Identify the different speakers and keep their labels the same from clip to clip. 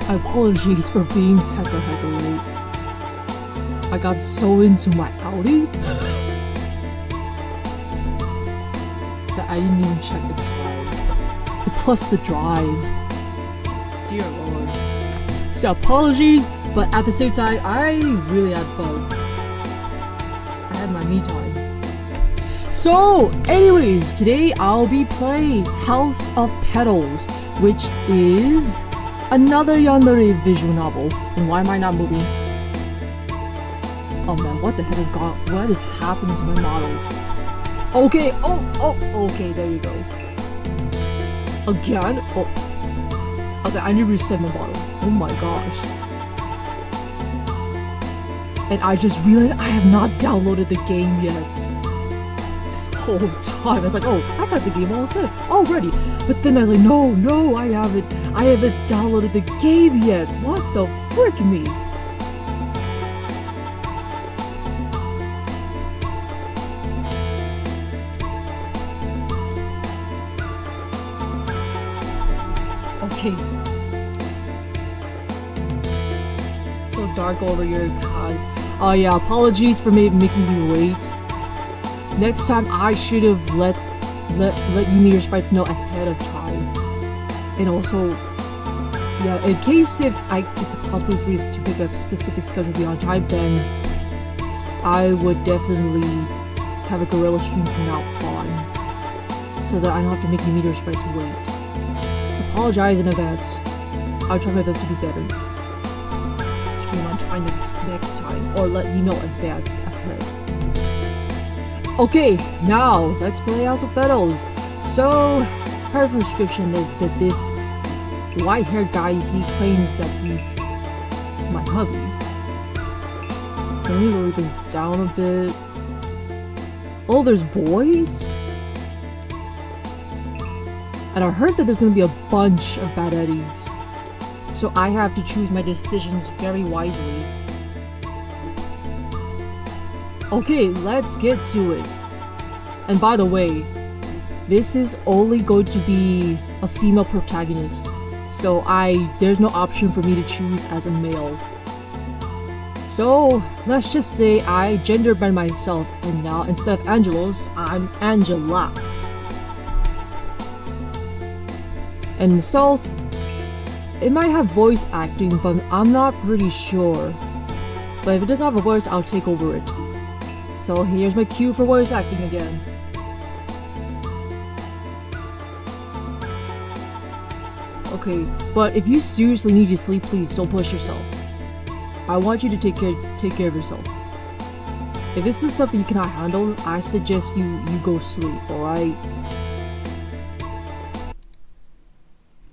Speaker 1: Apologies for being hecka late. I got so into my Audi that I didn't even check the time. Plus the drive. Dear Lord. So apologies, but at the same time, I really had fun. I had my me time. So, anyways, today I'll be playing House of Petals, which is another yandere visual novel. And why am I not moving? Oh man, what the heck is gone? What is happening to my model? Okay, okay, there you go. Again? Oh. Okay, I need to reset my model. Oh my gosh. And I just realized I have not downloaded the game yet. This whole time, I was like, oh, I got the game all set already. But then I was like, no, I haven't downloaded the game yet. What the frick me? Okay. So dark over here, guys. Oh yeah, apologies for making you wait. Next time I should have let you meteor sprites know ahead of time. And also, yeah, in case if it's a possibility for you to pick a specific schedule beyond time, then I would definitely have a gorilla stream come out on, so that I don't have to make you meteor sprites wait. So apologize in advance. I'll try my best to do better. Stream on time next time, or let you know advance ahead. Okay, now let's play House of Petals. So, per prescription, that this white-haired guy, he claims that he's my hubby. Let me lower this down a bit. Oh, there's boys? And I heard that there's gonna be a bunch of bad eddies. So I have to choose my decisions very wisely. Okay, let's get to it. And by the way, this is only going to be a female protagonist. So there's no option for me to choose as a male. So let's just say I gender bend myself, and now instead of Angelos, I'm Angelas. And so it might have voice acting, but I'm not pretty sure. But if it doesn't have a voice, I'll take over it. So here's my cue for voice acting again. Okay, but if you seriously need to sleep, please don't push yourself. I want you to take care of yourself. If this is something you cannot handle, I suggest you go sleep, alright?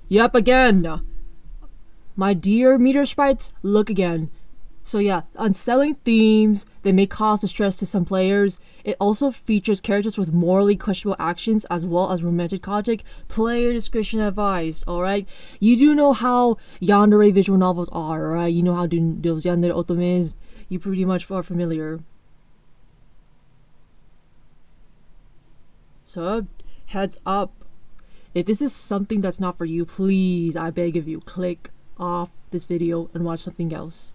Speaker 1: Yep, again! My dear meteor sprites, look again. So yeah, unsettling themes that may cause distress to some players. It also features characters with morally questionable actions as well as romantic content. Player discretion advised, alright? You do know how yandere visual novels are, right? You know how those yandere otomes, you pretty much are familiar. So, heads up. If this is something that's not for you, please, I beg of you, click off this video and watch something else.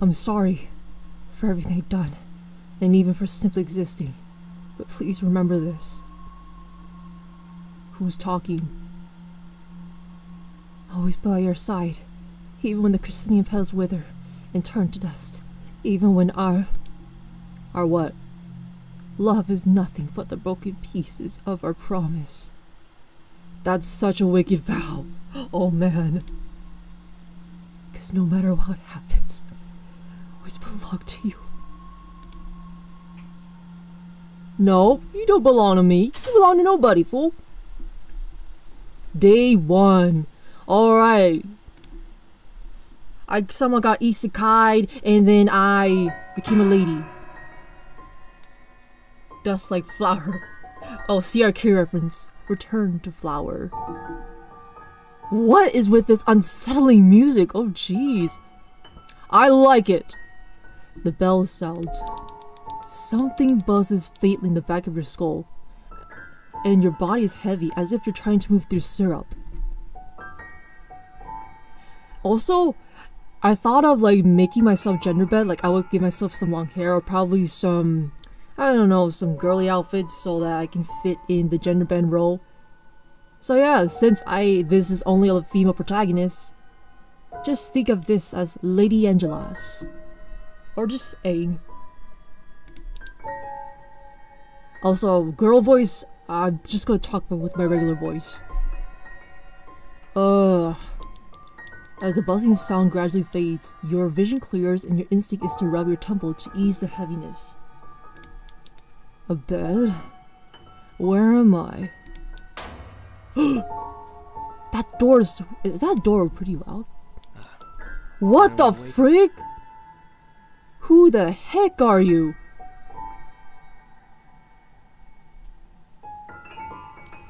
Speaker 1: I'm sorry for everything I've done, and even for simply existing, but please remember this. Who's talking? Always by your side, even when the chrysanthemum petals wither and turn to dust, even when our what? Love is nothing but the broken pieces of our promise. That's such a wicked vow. Oh man. Because no matter what happens, always belong to you. No, you don't belong to me. You belong to nobody, fool. Day 1. Alright. Someone got isekai'd, and then I became a lady. Dust like flower. Oh, CRK reference. Return to flower. What is with this unsettling music? Oh jeez. I like it. The bell sounds. Something buzzes faintly in the back of your skull. and your body is heavy, as if you're trying to move through syrup. Also, I thought of like making myself gender bend, like I would give myself some long hair or probably some, I don't know, some girly outfits so that I can fit in the gender bend role. So yeah, since this is only a female protagonist, just think of this as Lady Angelas. Or just Aang. Also, girl voice, I'm just gonna talk with my regular voice. As the buzzing sound gradually fades, your vision clears and your instinct is to rub your temple to ease the heaviness. A bed? Where am I? Is that door pretty loud? What the frick? Who the heck are you?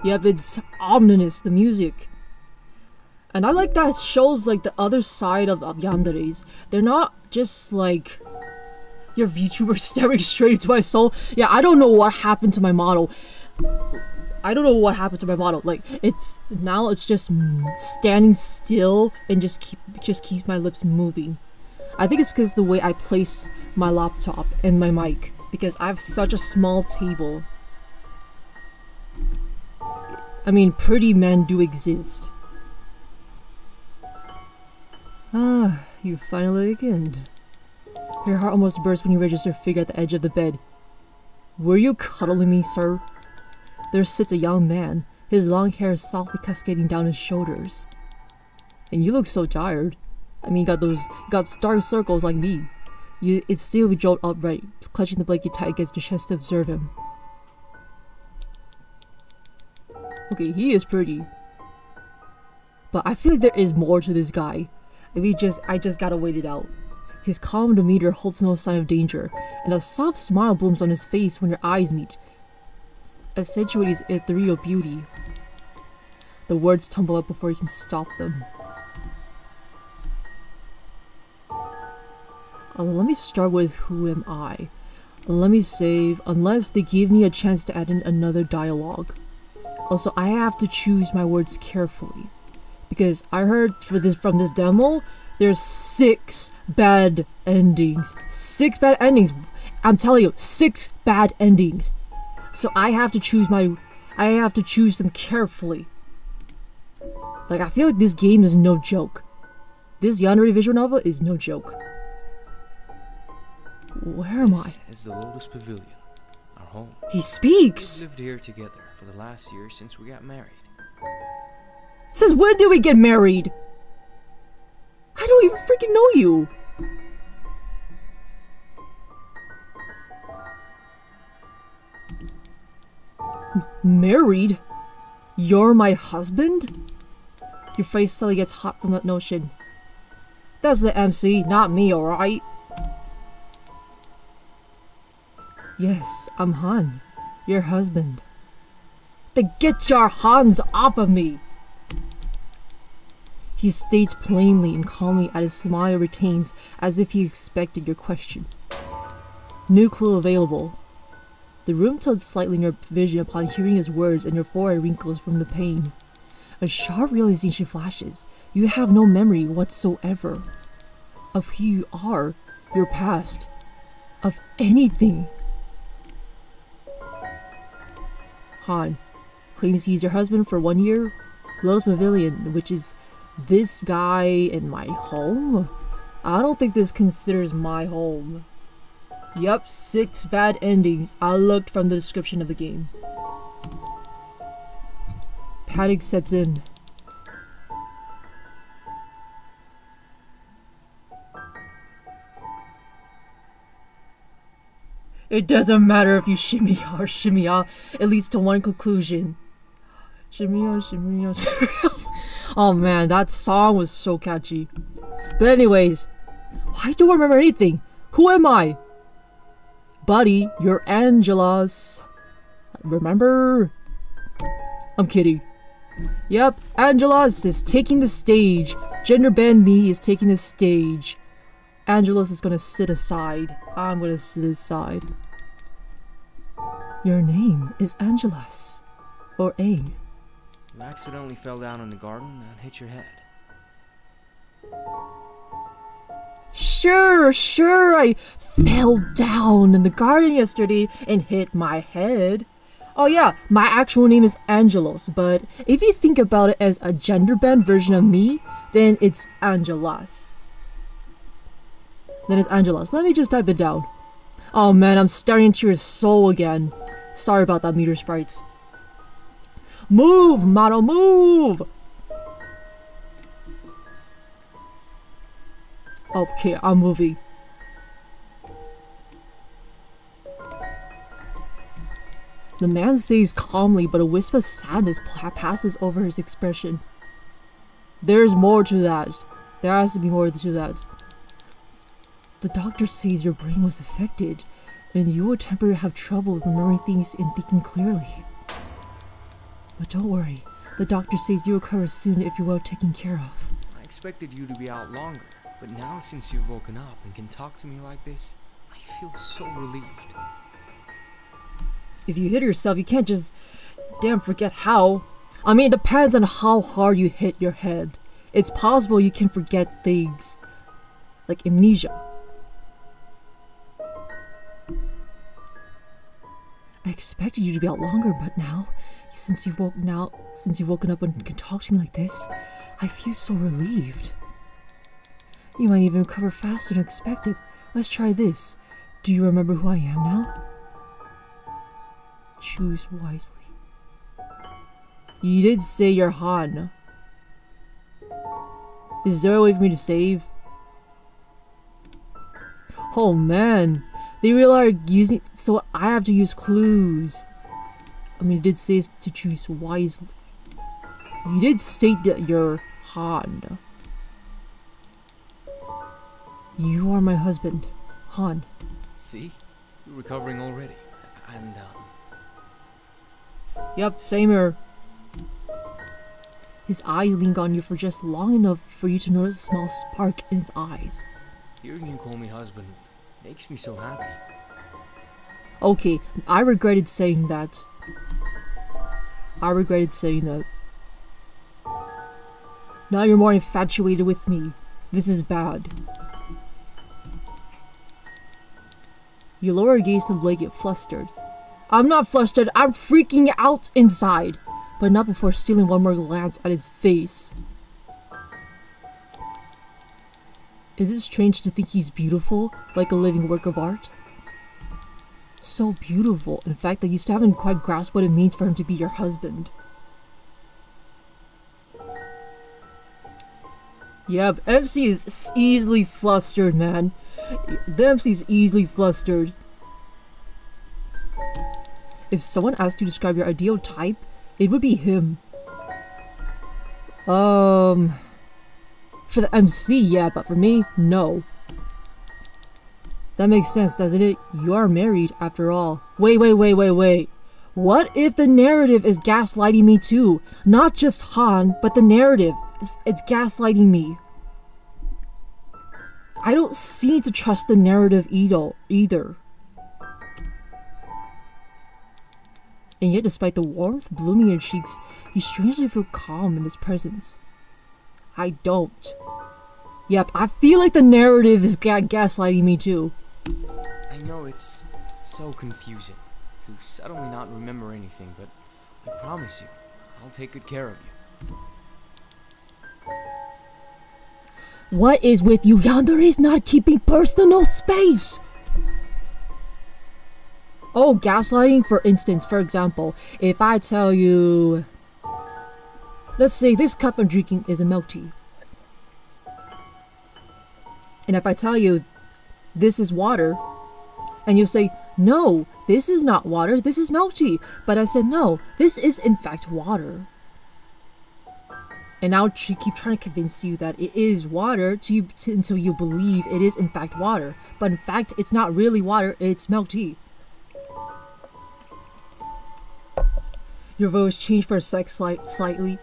Speaker 1: Yep, it's ominous, the music. And I like that it shows like the other side of yanderes. They're not just like your VTuber staring straight into my soul. Yeah, I don't know what happened to my model. Like it's just standing still and just keeps my lips moving. I think it's because of the way I place my laptop and my mic, because I have such a small table. I mean, pretty men do exist. Ah, you finally awakened. Your heart almost burst when you register a figure at the edge of the bed. Were you cuddling me, sir? There sits a young man, his long hair softly cascading down his shoulders. And you look so tired. I mean, you got dark circles like me. It's still jolt upright, clutching the blanket tight against your chest to observe him. Okay, he is pretty. But I feel like there is more to this guy. I just gotta wait it out. His calm demeanor holds no sign of danger, and a soft smile blooms on his face when your eyes meet, accentuating his ethereal beauty. The words tumble up before you can stop them. Let me start with who am I. Let me save, unless they give me a chance to add in another dialogue. Also, I have to choose my words carefully, because I heard from this demo, there's 6 bad endings. 6 bad endings. I'm telling you, 6 bad endings. So I have to choose them carefully. Like, I feel like this game is no joke. This yandere visual novel is no joke. Where am I?
Speaker 2: This is the Lotus Pavilion, our home.
Speaker 1: He speaks!
Speaker 2: We've lived here together for the last year since we got married.
Speaker 1: Since when did we get married? I don't even freaking know you. Married? You're my husband? Your face suddenly gets hot from that notion. That's the MC, not me, alright? Yes, I'm Han, your husband. Then get your hands off of me! He states plainly and calmly, as his smile retains, as if he expected your question. New clue available. The room tilts slightly in your vision upon hearing his words, and your forehead wrinkles from the pain. A sharp realization flashes. You have no memory whatsoever of who you are, your past, of anything. Han claims he's your husband for 1 year. Lotus Pavilion, which is this guy in my home? I don't think this considers my home. Yup, 6 bad endings. I looked from the description of the game. Panic sets in. It doesn't matter if you shimmy or shimmy out, it leads to one conclusion. Shimmy on, shimmy on, shimmy on. Oh man, that song was so catchy. But anyways, why do I remember anything? Who am I? Buddy, you're Angela's. Remember? I'm kidding. Yep, Angela's is taking the stage. Gender bend me is taking the stage. Angelos is gonna sit aside. I'm gonna sit aside. Your name is Angelos. or aim.
Speaker 2: You accidentally fell down in the garden and hit your head.
Speaker 1: Sure, I fell down in the garden yesterday and hit my head. Oh yeah, my actual name is Angelos, but if you think about it as a gender bend version of me, then it's Angelas. Let me just type it down. Oh man, I'm staring into your soul again. Sorry about that, meter sprites. Move, model, move! Okay, I'm moving. The man says calmly, but a wisp of sadness passes over his expression. There's more to that. There has to be more to that. The doctor says your brain was affected, and you will temporarily have trouble remembering things and thinking clearly. But don't worry. The doctor says you'll recover soon if you're well taken care of.
Speaker 2: I expected you to be out longer, but now since you've woken up and can talk to me like this, I feel so relieved.
Speaker 1: If you hit yourself, you can't just forget how. I mean, it depends on how hard you hit your head. It's possible you can forget things, like amnesia. I expected you to be out longer, but now, since you've woken up and can talk to me like this, I feel so relieved. You might even recover faster than expected. Let's try this. Do you remember who I am now? Choose wisely. You did say you're Han. Is there a way for me to save? Oh man, they really are using, so I have to use clues. I mean, it did say to choose wisely. You did state that you're Han. You are my husband, Han.
Speaker 2: See? You're recovering already. And,
Speaker 1: Yep, same here. His eyes linger on you for just long enough for you to notice a small spark in his eyes.
Speaker 2: hearing you call me husband makes me so happy.
Speaker 1: Okay, I regretted saying that. Now you're more infatuated with me. This is bad. You lower your gaze to the blanket, flustered. I'm not flustered, I'm freaking out inside. But not before stealing one more glance at his face. Is it strange to think he's beautiful, like a living work of art? So beautiful, in fact, that you still haven't quite grasped what it means for him to be your husband. Yep, MC is easily flustered, man. The MC is easily flustered. If someone asked you to describe your ideal type, it would be him. For the MC, yeah, but for me, no. That makes sense, doesn't it? You are married, after all. Wait. What if the narrative is gaslighting me too? Not just Han, but the narrative. It's gaslighting me. I don't seem to trust the narrative either. And yet, despite the warmth blooming in your cheeks, you strangely feel calm in his presence. I don't. Yep, I feel like the narrative is gaslighting me too.
Speaker 2: I know it's so confusing to suddenly not remember anything, but I promise you, I'll take good care of you.
Speaker 1: What is with you? Yandere is not keeping personal space! Oh, gaslighting, for instance, for example, if I tell you... Let's say this cup I'm drinking is a milk tea. And if I tell you this is water, and you say, no, this is not water, this is milk tea. But I said, no, this is in fact water. And I'll keep trying to convince you that it is water until you believe it is in fact water. But in fact, it's not really water, it's milk tea. Your voice changed for a sec slightly.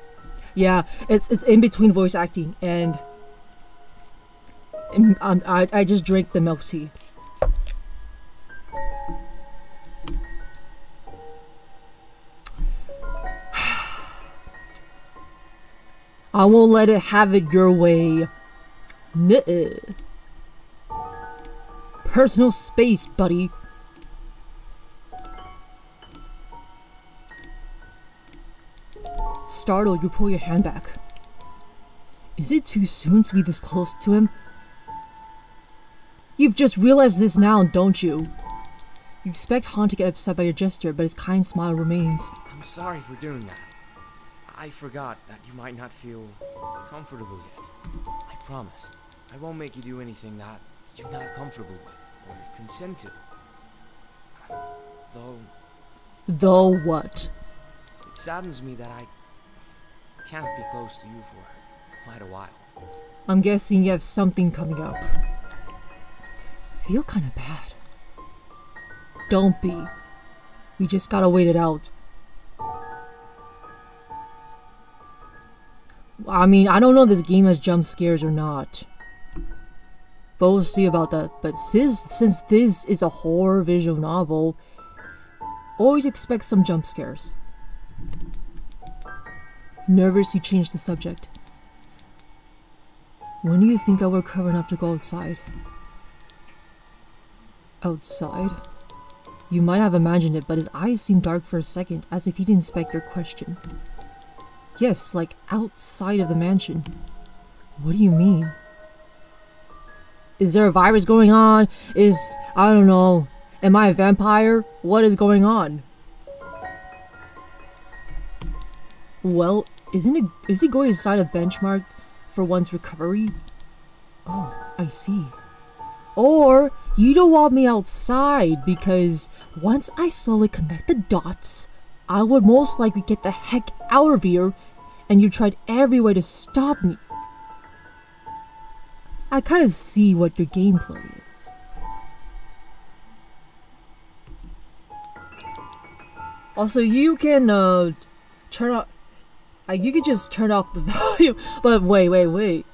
Speaker 1: Yeah, it's in between voice acting and I just drank the milk tea. I won't let it have it your way. Nuh-uh. Personal space, buddy. Startled, you pull your hand back. Is it too soon to be this close to him? You've just realized this now, don't you? You expect Han to get upset by your gesture, but his kind smile remains.
Speaker 2: I'm sorry for doing that. I forgot that you might not feel comfortable yet. I promise. I won't make you do anything that you're not comfortable with or consent to.
Speaker 1: Though what?
Speaker 2: It saddens me that I can't be close to you for quite a while.
Speaker 1: I'm guessing you have something coming up. Feel kinda bad. Don't be. We just gotta wait it out. I mean, I don't know if this game has jump scares or not. But we'll see about that. But since this is a horror visual novel, always expect some jump scares. Nervous, you change the subject. When do you think I will recover enough to go outside? Outside? You might have imagined it, but his eyes seemed dark for a second, as if he didn't expect your question. Yes, like outside of the mansion. What do you mean? Is there a virus going on? I don't know, am I a vampire? What is going on? Well, is he going inside a benchmark for one's recovery? Oh, I see. Or you don't want me outside because once I slowly connect the dots, I would most likely get the heck out of here, and you tried every way to stop me. I kind of see what your gameplay is. Also, you can turn off. You can just turn off the volume. But wait.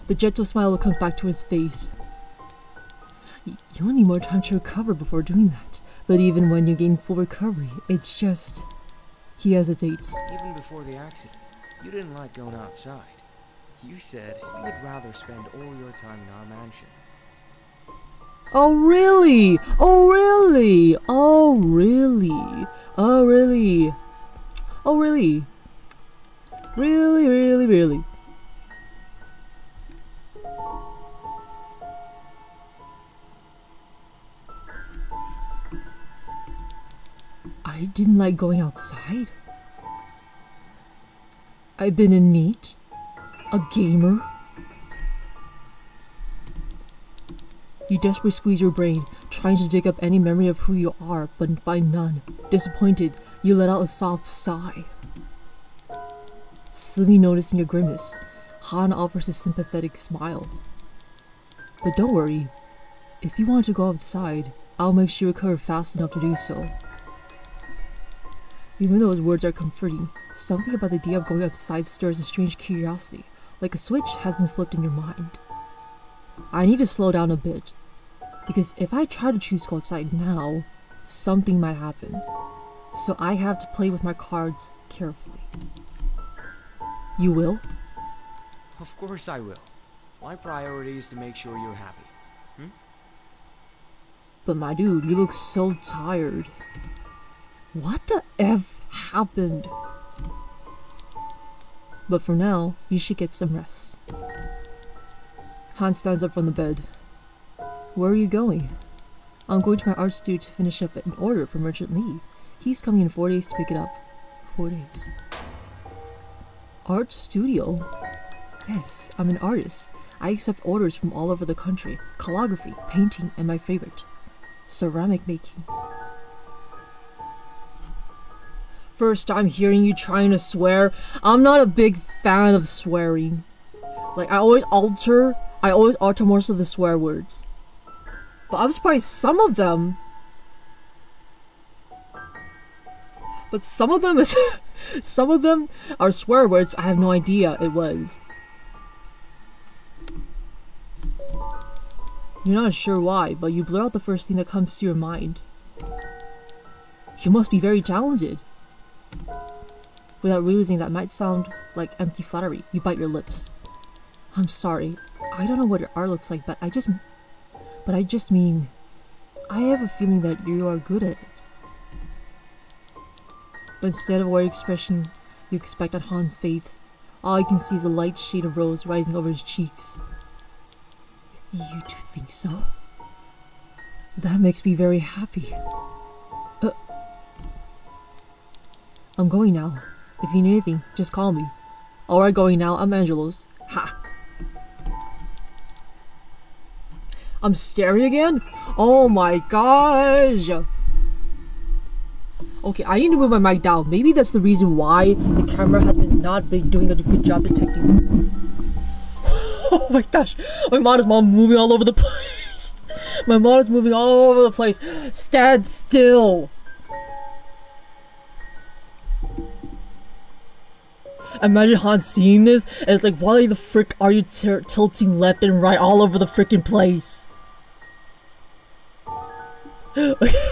Speaker 1: The gentle smile comes back to his face. You'll need more time to recover before doing that. But even when you gain full recovery, it's just... He hesitates.
Speaker 2: Even before the accident, you didn't like going outside. You said you would rather spend all your time in our mansion.
Speaker 1: Oh really? Oh really? Oh really? Oh really? Oh really? Really? I didn't like going outside. I've been a NEET, a gamer. You desperately squeeze your brain, trying to dig up any memory of who you are, but find none. Disappointed, you let out a soft sigh. Slowly noticing your grimace, Han offers a sympathetic smile. But don't worry, if you want to go outside, I'll make sure you recover fast enough to do so. Even though his words are comforting, something about the idea of going outside stirs a strange curiosity, like a switch has been flipped in your mind. I need to slow down a bit, because if I try to choose to go outside now, something might happen. So I have to play with my cards carefully. You will?
Speaker 2: Of course I will. My priority is to make sure you're happy.
Speaker 1: But my dude, you look so tired. What the F happened? But for now, you should get some rest. Han stands up from the bed. Where are you going? I'm going to my art studio to finish up an order for Merchant Lee. He's coming in 4 days to pick it up. 4 days. Art studio? Yes, I'm an artist. I accept orders from all over the country. Calligraphy, painting, and my favorite, ceramic making. First time hearing you trying to swear. I'm not a big fan of swearing. Like, I always alter most of the swear words. But I'm surprised some of them. But some of them some of them are swear words I have no idea it was. You're not sure why, but you blur out the first thing that comes to your mind. You must be very talented. Without realizing that might sound like empty flattery. You bite your lips. I'm sorry. I don't know what your art looks like, but I just mean, I have a feeling that you are good at it. But instead of a worried expression you expect on Han's face, all you can see is a light shade of rose rising over his cheeks. You do think so? That makes me very happy. I'm going now. If you need anything, just call me. Alright, going now. I'm Angelos. Ha! I'm staring again? Oh my gosh! Okay, I need to move my mic down. Maybe that's the reason why the camera has not been doing a good job detecting. Oh my gosh! My mod is moving all over the place. My mod is moving all over the place. Stand still. Imagine Han seeing this, and it's like, why the frick are you tilting left and right all over the frickin' place? It's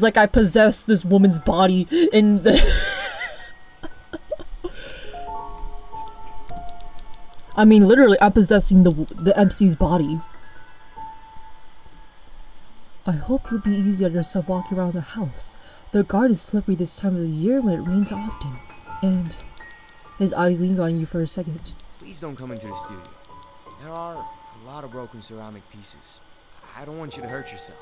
Speaker 1: like I possess this woman's body in the... I mean, literally, I'm possessing the MC's body. I hope you'll be easy on yourself walking around the house. The garden is slippery this time of the year when it rains often. And his eyes leaned on you for a second.
Speaker 2: Please don't come into the studio. There are a lot of broken ceramic pieces. I don't want you to hurt yourself.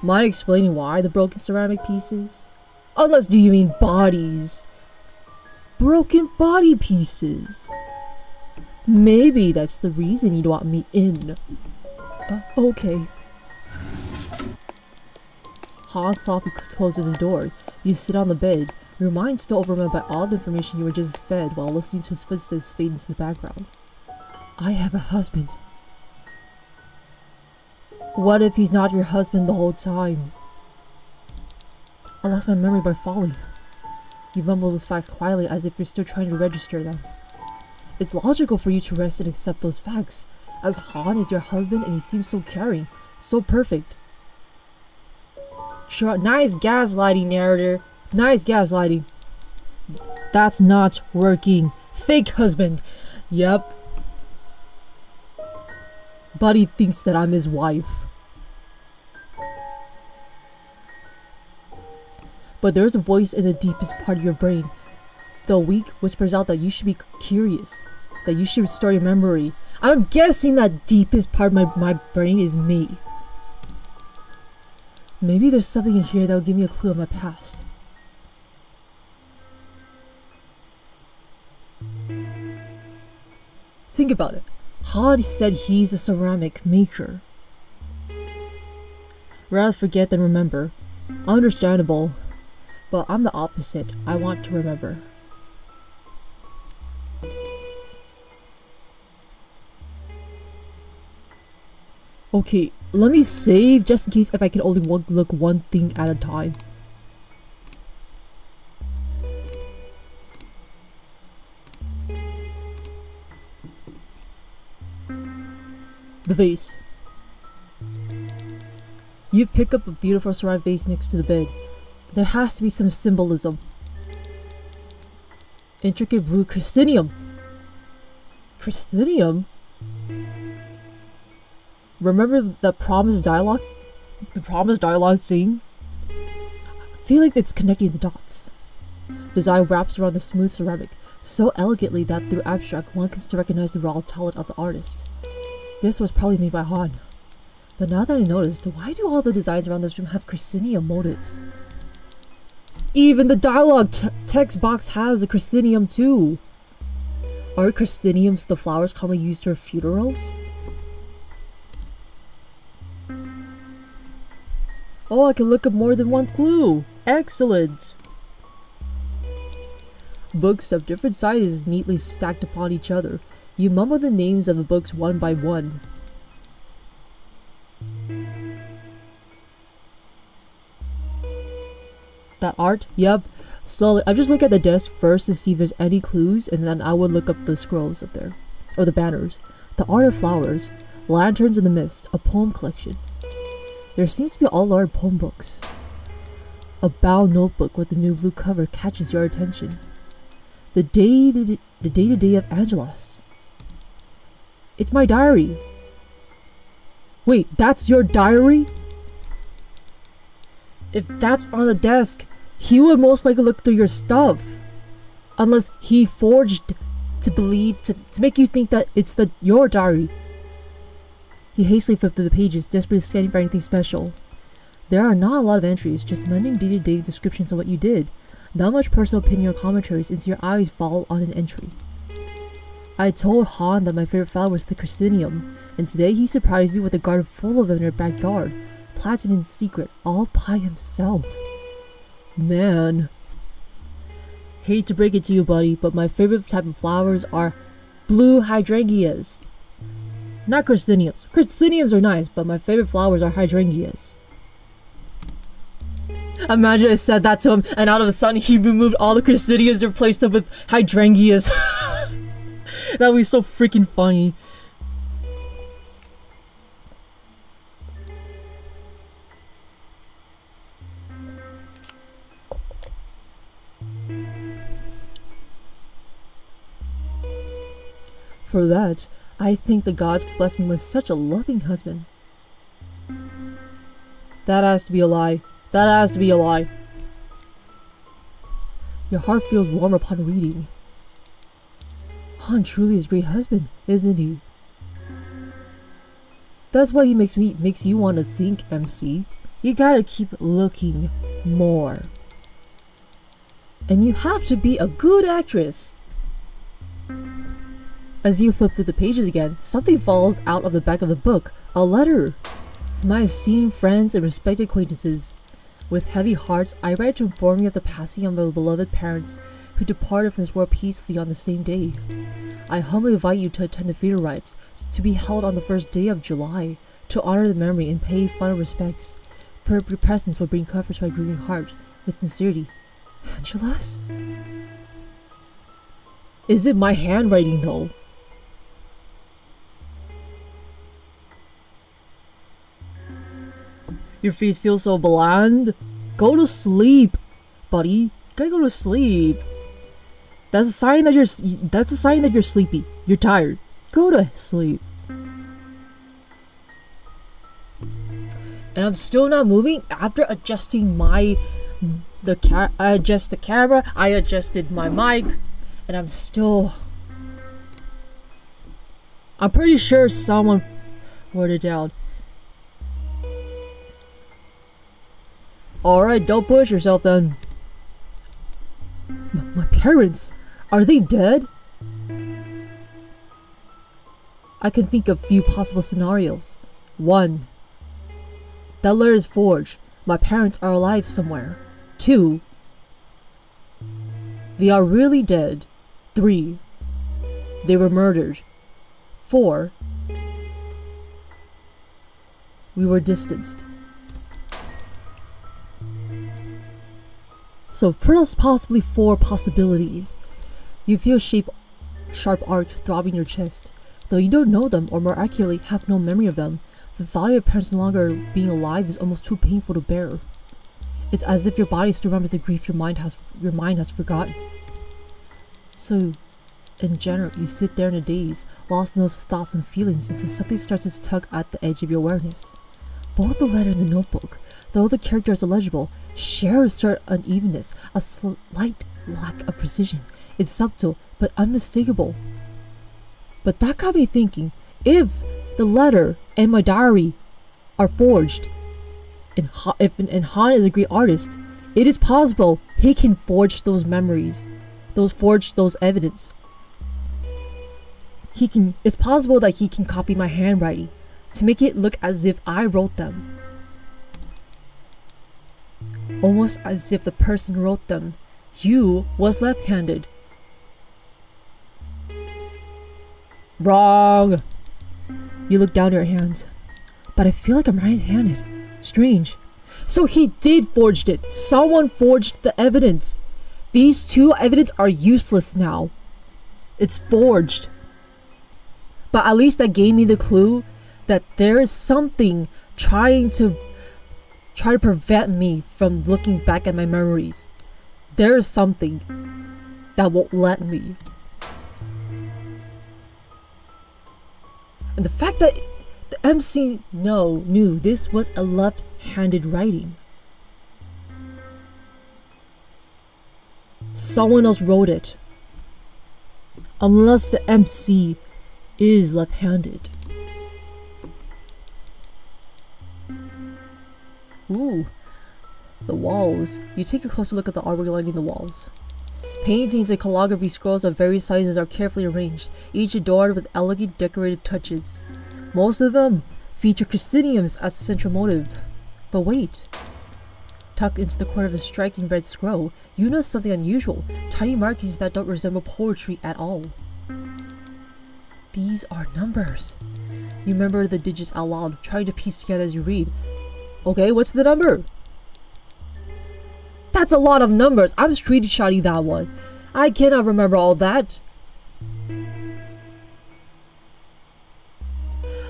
Speaker 1: Mind explaining why the broken ceramic pieces? Unless do you mean bodies? Broken body pieces. Maybe that's the reason you don't want me in. Okay. Han softly closes the door. You sit on the bed, your mind still overwhelmed by all the information you were just fed while listening to his footsteps fade into the background. I have a husband. What if he's not your husband the whole time? I lost my memory by falling. You mumble those facts quietly as if you're still trying to register them. It's logical for you to rest and accept those facts, as Han is your husband and he seems so caring, so perfect. Sure, nice gaslighting, narrator. Nice gaslighting. That's not working. Fake husband. Yep. Buddy thinks that I'm his wife. But there's a voice in the deepest part of your brain. The weak whispers out that you should be curious, that you should restore your memory. I'm guessing that deepest part of my brain is me. Maybe there's something in here that will give me a clue of my past. Think about it. Han said he's a ceramic maker. Rather forget than remember. Understandable. But I'm the opposite. I want to remember. Okay, let me save just in case if I can only look one thing at a time. The vase. You pick up a beautiful ceramic vase next to the bed. There has to be some symbolism. Intricate blue chrysanthemum. Chrysanthemum? Remember the promised dialogue? The promised dialogue thing? I feel like it's connecting the dots. Design wraps around the smooth ceramic so elegantly that through abstract one can still recognize the raw talent of the artist. This was probably made by Han. But now that I noticed, why do all the designs around this room have chrysanthemum motifs? Even the dialogue text box has a chrysanthemum too. Are chrysanthemums the flowers commonly used for funerals? Oh, I can look up more than one clue. Excellent. Books of different sizes neatly stacked upon each other. You mumble the names of the books one by one. That art? Yep. Slowly. I just look at the desk first to see if there's any clues, and then I would look up the scrolls up there. Or the banners. The art of flowers. Lanterns in the mist. A poem collection. There seems to be all large poem books. A bound notebook with a new blue cover catches your attention. The day-to-day of Angelos. It's my diary. Wait, that's your diary? If that's on the desk, he would most likely look through your stuff. Unless he forged to make you think that it's your diary. He hastily flipped through the pages, desperately scanning for anything special. There are not a lot of entries, just mundane day-to-day descriptions of what you did. Not much personal opinion or commentaries until your eyes fall on an entry. I told Han that my favorite flower was the chrysanthemum, and today he surprised me with a garden full of them in our backyard, planted in secret, all by himself. Man. Hate to break it to you, buddy, but my favorite type of flowers are blue hydrangeas. Not chrysanthemums. Chrysanthemums are nice, but my favorite flowers are hydrangeas. Imagine I said that to him, and out of a sudden he removed all the chrysanthemums and replaced them with hydrangeas. That would be so freaking funny. For that, I thank the gods for blessing me with such a loving husband. That has to be a lie. That has to be a lie. Your heart feels warm upon reading. Han truly is a great husband, isn't he? That's what he makes you want to think, MC. You gotta keep looking more. And you have to be a good actress. As you flip through the pages again, something falls out of the back of the book. A letter. To my esteemed friends and respected acquaintances. With heavy hearts, I write to inform you of the passing of my beloved parents, who departed from this world peacefully on the same day. I humbly invite you to attend the funeral rites, to be held on the first day of July, to honor the memory and pay final respects. For your presence will bring comfort to my grieving heart. With sincerity, Angelos? Is it my handwriting though? Your face feels so bland. Go to sleep, buddy. You gotta go to sleep. That's a sign that you're sleepy. You're tired. Go to sleep. And I'm still not moving after adjusting I adjust the camera, I adjusted my mic, and I'm pretty sure someone wrote it down. Alright, don't push yourself then. My parents, are they dead? I can think of few possible scenarios. 1. That letter is forged. My parents are alive somewhere. 2. They are really dead. 3. They were murdered. 4. We were distanced. So first, possibly 4 possibilities. You feel sharp arc throbbing your chest. Though you don't know them, or more accurately, have no memory of them, the thought of your parents no longer being alive is almost too painful to bear. It's as if your body still remembers the grief your mind has forgotten. So, in general, you sit there in a daze, lost in those thoughts and feelings until something starts to tug at the edge of your awareness. Both the letter and the notebook, though the character is illegible, share a certain unevenness, a slight lack of precision. It's subtle, but unmistakable. But that got me thinking, if the letter and my diary are forged, and Han is a great artist, it is possible he can forge those memories, those evidence. It's possible that he can copy my handwriting to make it look as if I wrote them. Almost as if the person who wrote them, was left-handed. Wrong! You look down at your hands. But I feel like I'm right-handed. Strange. So he did forge it. Someone forged the evidence. These 2 evidence are useless now. It's forged. But at least that gave me the clue that there is something trying to prevent me from looking back at my memories. There is something that won't let me. And the fact that the MC knew this was a left-handed writing. Someone else wrote it. Unless the MC is left-handed. Ooh, the walls. You take a closer look at the artwork lining the walls. Paintings and calligraphy scrolls of various sizes are carefully arranged, each adorned with elegant decorated touches. Most of them feature chrysanthemums as the central motive. But wait. Tucked into the corner of a striking red scroll, you notice something unusual. Tiny markings that don't resemble poetry at all. These are numbers. You remember the digits out loud, trying to piece together as you read. Okay, what's the number? That's a lot of numbers. I'm screenshotting that one. I cannot remember all that.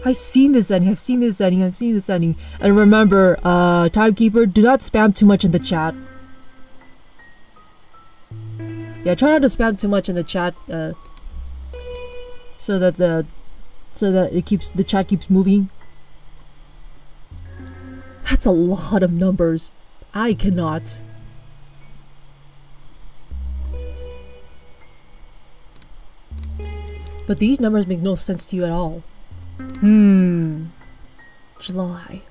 Speaker 1: I've seen this ending. And remember, timekeeper, do not spam too much in the chat. Yeah, try not to spam too much in the chat, so that the chat keeps moving. That's a lot of numbers. I cannot. But these numbers make no sense to you at all. July.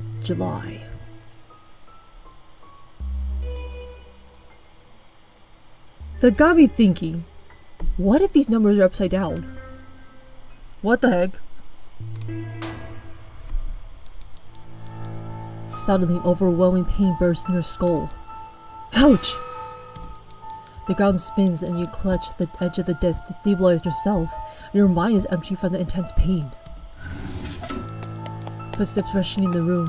Speaker 1: That got me thinking, what if these numbers are upside down? What the heck? Suddenly, overwhelming pain bursts in your skull. Ouch! The ground spins and you clutch the edge of the desk to stabilize yourself. Your mind is empty from the intense pain. Footsteps rushing in the room.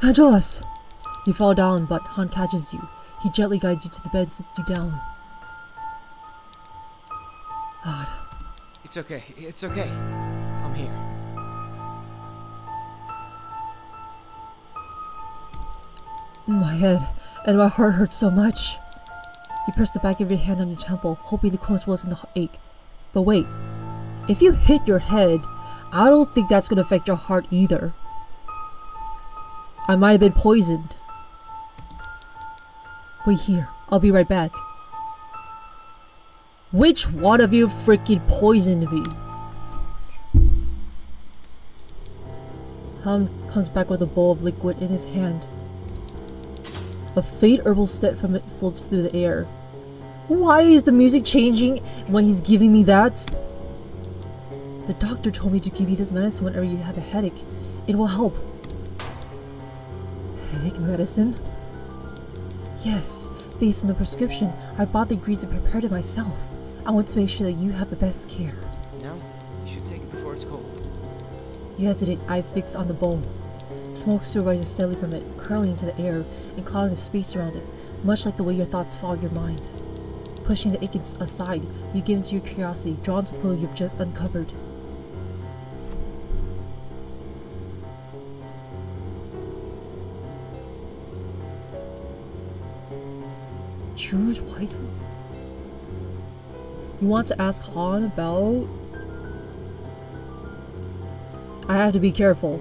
Speaker 1: Angelus! You fall down, but Han catches you. He gently guides you to the bed and sits you down. God.
Speaker 2: It's okay. I'm here.
Speaker 1: My head and my heart hurt so much. You press the back of your hand on your temple, hoping the corners will lessen the ache. But wait, if you hit your head, I don't think that's gonna affect your heart either. I might have been poisoned. Wait here, I'll be right back. Which one of you freaking poisoned me? Han comes back with a bowl of liquid in his hand. A faint herbal scent from it floats through the air. Why is the music changing when he's giving me that? The doctor told me to give you this medicine whenever you have a headache. It will help. Headache medicine? Yes, based on the prescription, I bought the ingredients and prepared it myself. I want to make sure that you have the best care.
Speaker 2: No, you should take it before it's cold.
Speaker 1: You hesitate, eye fixed on the bowl. Smoke still rises steadily from it, curling into the air and clouding the space around it, much like the way your thoughts fog your mind. Pushing the ache aside, you give into your curiosity, drawn to the fluid you've just uncovered. Choose wisely. You want to ask Han about... I have to be careful.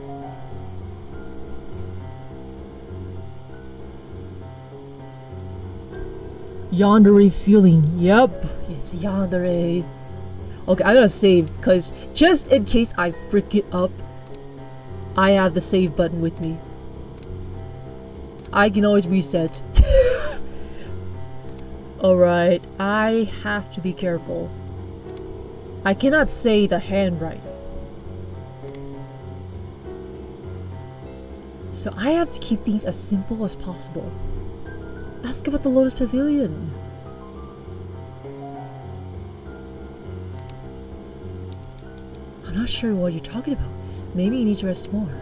Speaker 1: Yandere feeling. Yep, it's yandere. Okay, I'm gonna save, because just in case I freak it up, I have the save button with me. I can always reset. Alright, I have to be careful. I cannot say the handwriting. So I have to keep things as simple as possible. Ask about the Lotus Pavilion. I'm not sure what you're talking about. Maybe you need to rest more.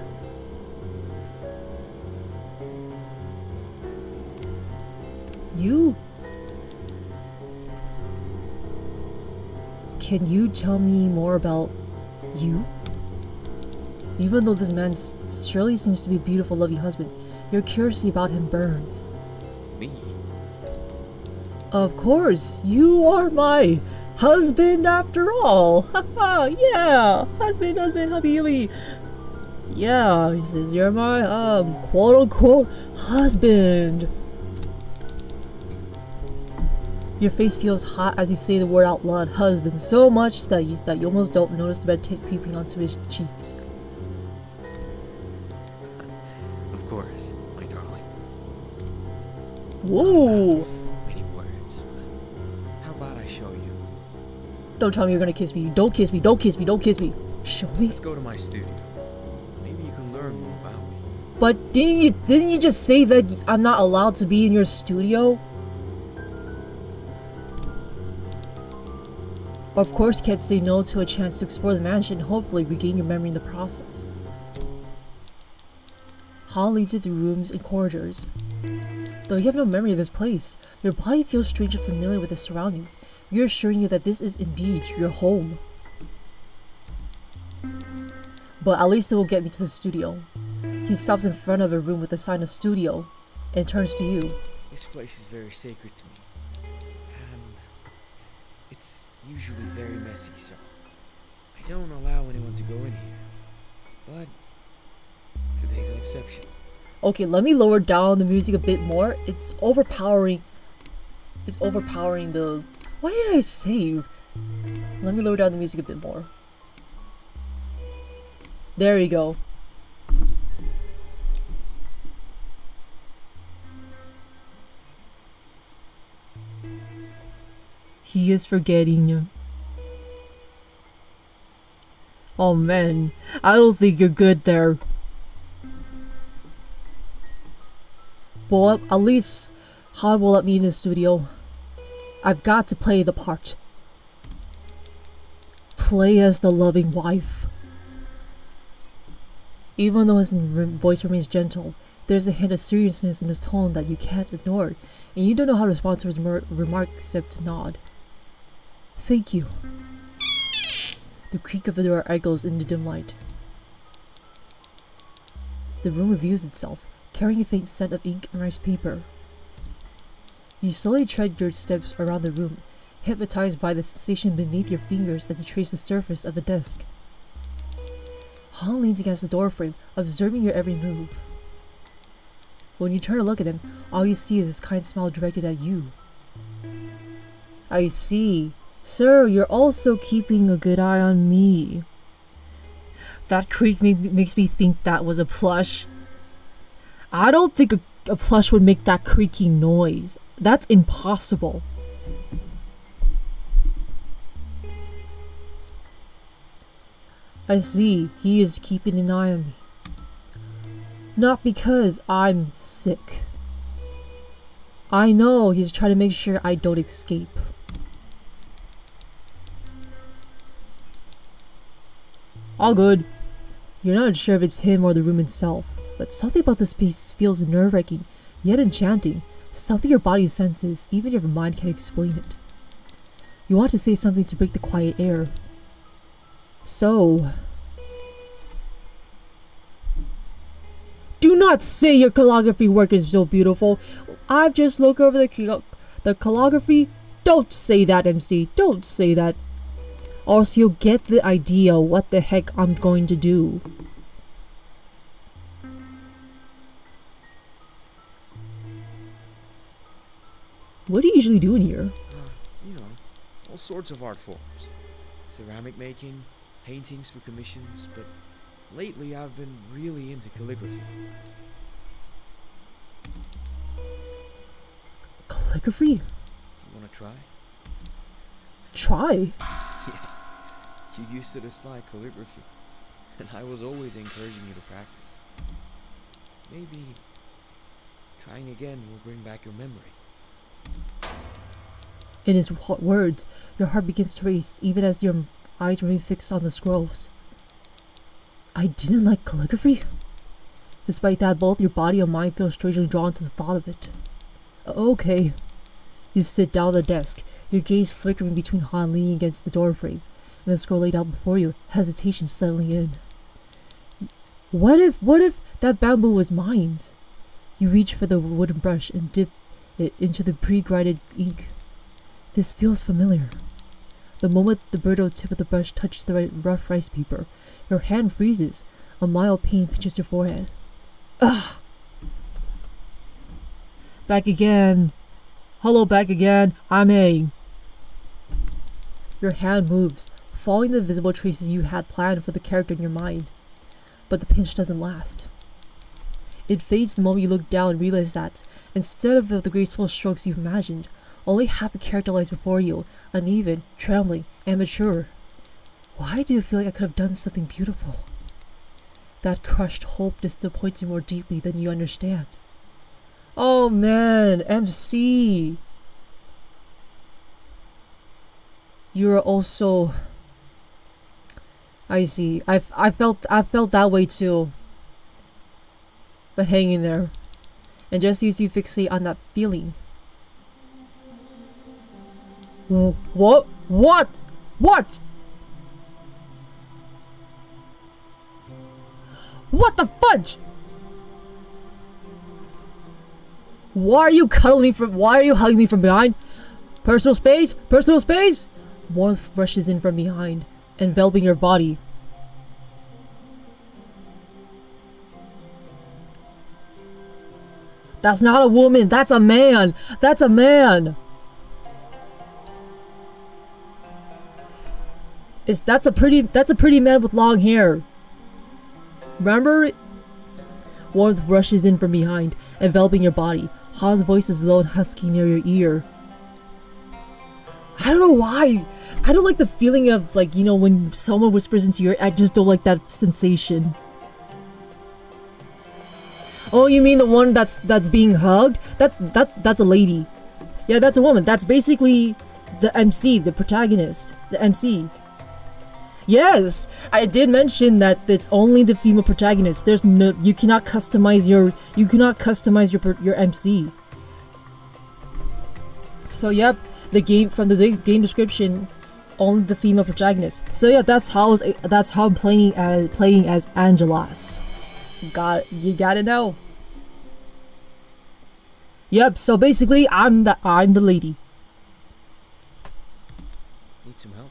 Speaker 1: You? Can you tell me more about you? Even though this man surely seems to be a beautiful, loving husband, your curiosity about him burns.
Speaker 2: Me?
Speaker 1: Of course, you are my husband after all. Haha, yeah. Husband, hubby, hubby. Yeah, he says, you're my, quote-unquote husband. Your face feels hot as you say the word out loud, husband, so much that you almost don't notice the red tint creeping onto his cheeks.
Speaker 2: Of course, my darling.
Speaker 1: Whoa!
Speaker 2: Many words, but how about I show you?
Speaker 1: Don't tell me you're gonna kiss me. Don't kiss me. Don't kiss me. Don't kiss me. Show me.
Speaker 2: Let's go to my studio. Maybe you can learn more about me.
Speaker 1: But didn't you just say that I'm not allowed to be in your studio? Of course, you can't say no to a chance to explore the mansion and hopefully regain your memory in the process. Hall leads you through rooms and corridors. Though you have no memory of this place, your body feels strangely familiar with the surroundings, reassuring you that this is indeed your home. But at least it will get me to the studio. He stops in front of a room with a sign of studio and turns to you.
Speaker 2: This place is very sacred to me. And it's usually very messy, so I don't allow anyone to go in here. But today's an exception.
Speaker 1: Okay, let me lower down the music a bit more. It's overpowering. It's overpowering the... What did I say? Let me lower down the music a bit more. There you go. He is forgetting you. Oh man, I don't think you're good there. Well, at least Han will let me in his studio. I've got to play the part. Play as the loving wife. Even though his voice remains gentle, there's a hint of seriousness in his tone that you can't ignore, and you don't know how to respond to his remark except to nod. Thank you. The creak of the door echoes in the dim light. The room reveals itself, carrying a faint scent of ink and rice paper. You slowly tread your steps around the room, hypnotized by the sensation beneath your fingers as you trace the surface of a desk. Han leans against the doorframe, observing your every move. When you turn to look at him, all you see is his kind smile directed at you. I see. Sir, you're also keeping a good eye on me. That creak makes me think that was a plush. I don't think a plush would make that creaky noise. That's impossible. I see. He is keeping an eye on me. Not because I'm sick. I know he's trying to make sure I don't escape. All good. You're not sure if it's him or the room itself, but something about this place feels nerve-wracking, yet enchanting. Something your body senses, even if your mind can't explain it. You want to say something to break the quiet air. So... Do not say your calligraphy work is so beautiful. I've just looked over the calligraphy. Don't say that, MC. Don't say that. Or else you'll get the idea what the heck I'm going to do. What do you usually do in here?
Speaker 2: You know, all sorts of art forms. Ceramic making, paintings for commissions, but lately I've been really into calligraphy.
Speaker 1: Calligraphy?
Speaker 2: You wanna try?
Speaker 1: Try?
Speaker 2: Yeah. You used to dislike calligraphy, and I was always encouraging you to practice. Maybe trying again will bring back your memory.
Speaker 1: In his words, your heart begins to race, even as your eyes remain fixed on the scrolls. I didn't like calligraphy? Despite that, both your body and mind feel strangely drawn to the thought of it. Okay. You sit down at the desk, your gaze flickering between Han leaning against the doorframe and the scroll laid out before you, hesitation settling in. What if that bamboo was mine? You reach for the wooden brush and dip it into the pre-grinded ink. This feels familiar. The moment the brittle tip of the brush touches the rough rice paper, your hand freezes. A mild pain pinches your forehead. Ugh! Back again. Hello, back again. I'm A. Your hand moves, following the visible traces you had planned for the character in your mind. But the pinch doesn't last. It fades the moment you look down and realize that, instead of the graceful strokes you imagined, only half a character lies before you, uneven, trembling, and mature. Why do you feel like I could have done something beautiful? That crushed hope disappoints you more deeply than you understand. Oh man, MC! You are also... I see. I felt that way too. But hang in there. And just as you fixate on that feeling. What? What? What? What the fudge? Why are you hugging me from behind? Personal space? Personal space? Warmth rushes in from behind, enveloping your body. That's not a woman, that's a man! That's a man! That's a pretty man with long hair. Remember? Warmth rushes in from behind, enveloping your body. Han's voice is low and husky near your ear. I don't know why. I don't like the feeling of, like, you know, when someone whispers into your ear. I just don't like that sensation. Oh, you mean the one that's being hugged? That's a lady. Yeah, that's a woman. That's basically the MC, the protagonist, the MC. Yes, I did mention that it's only the female protagonist. There's no, you cannot customize your MC. So yep, the game, from the game description, only the female protagonist. So yeah, that's how I'm playing as Angelas. You gotta know. Yep. So basically, I'm the lady.
Speaker 2: Need some help?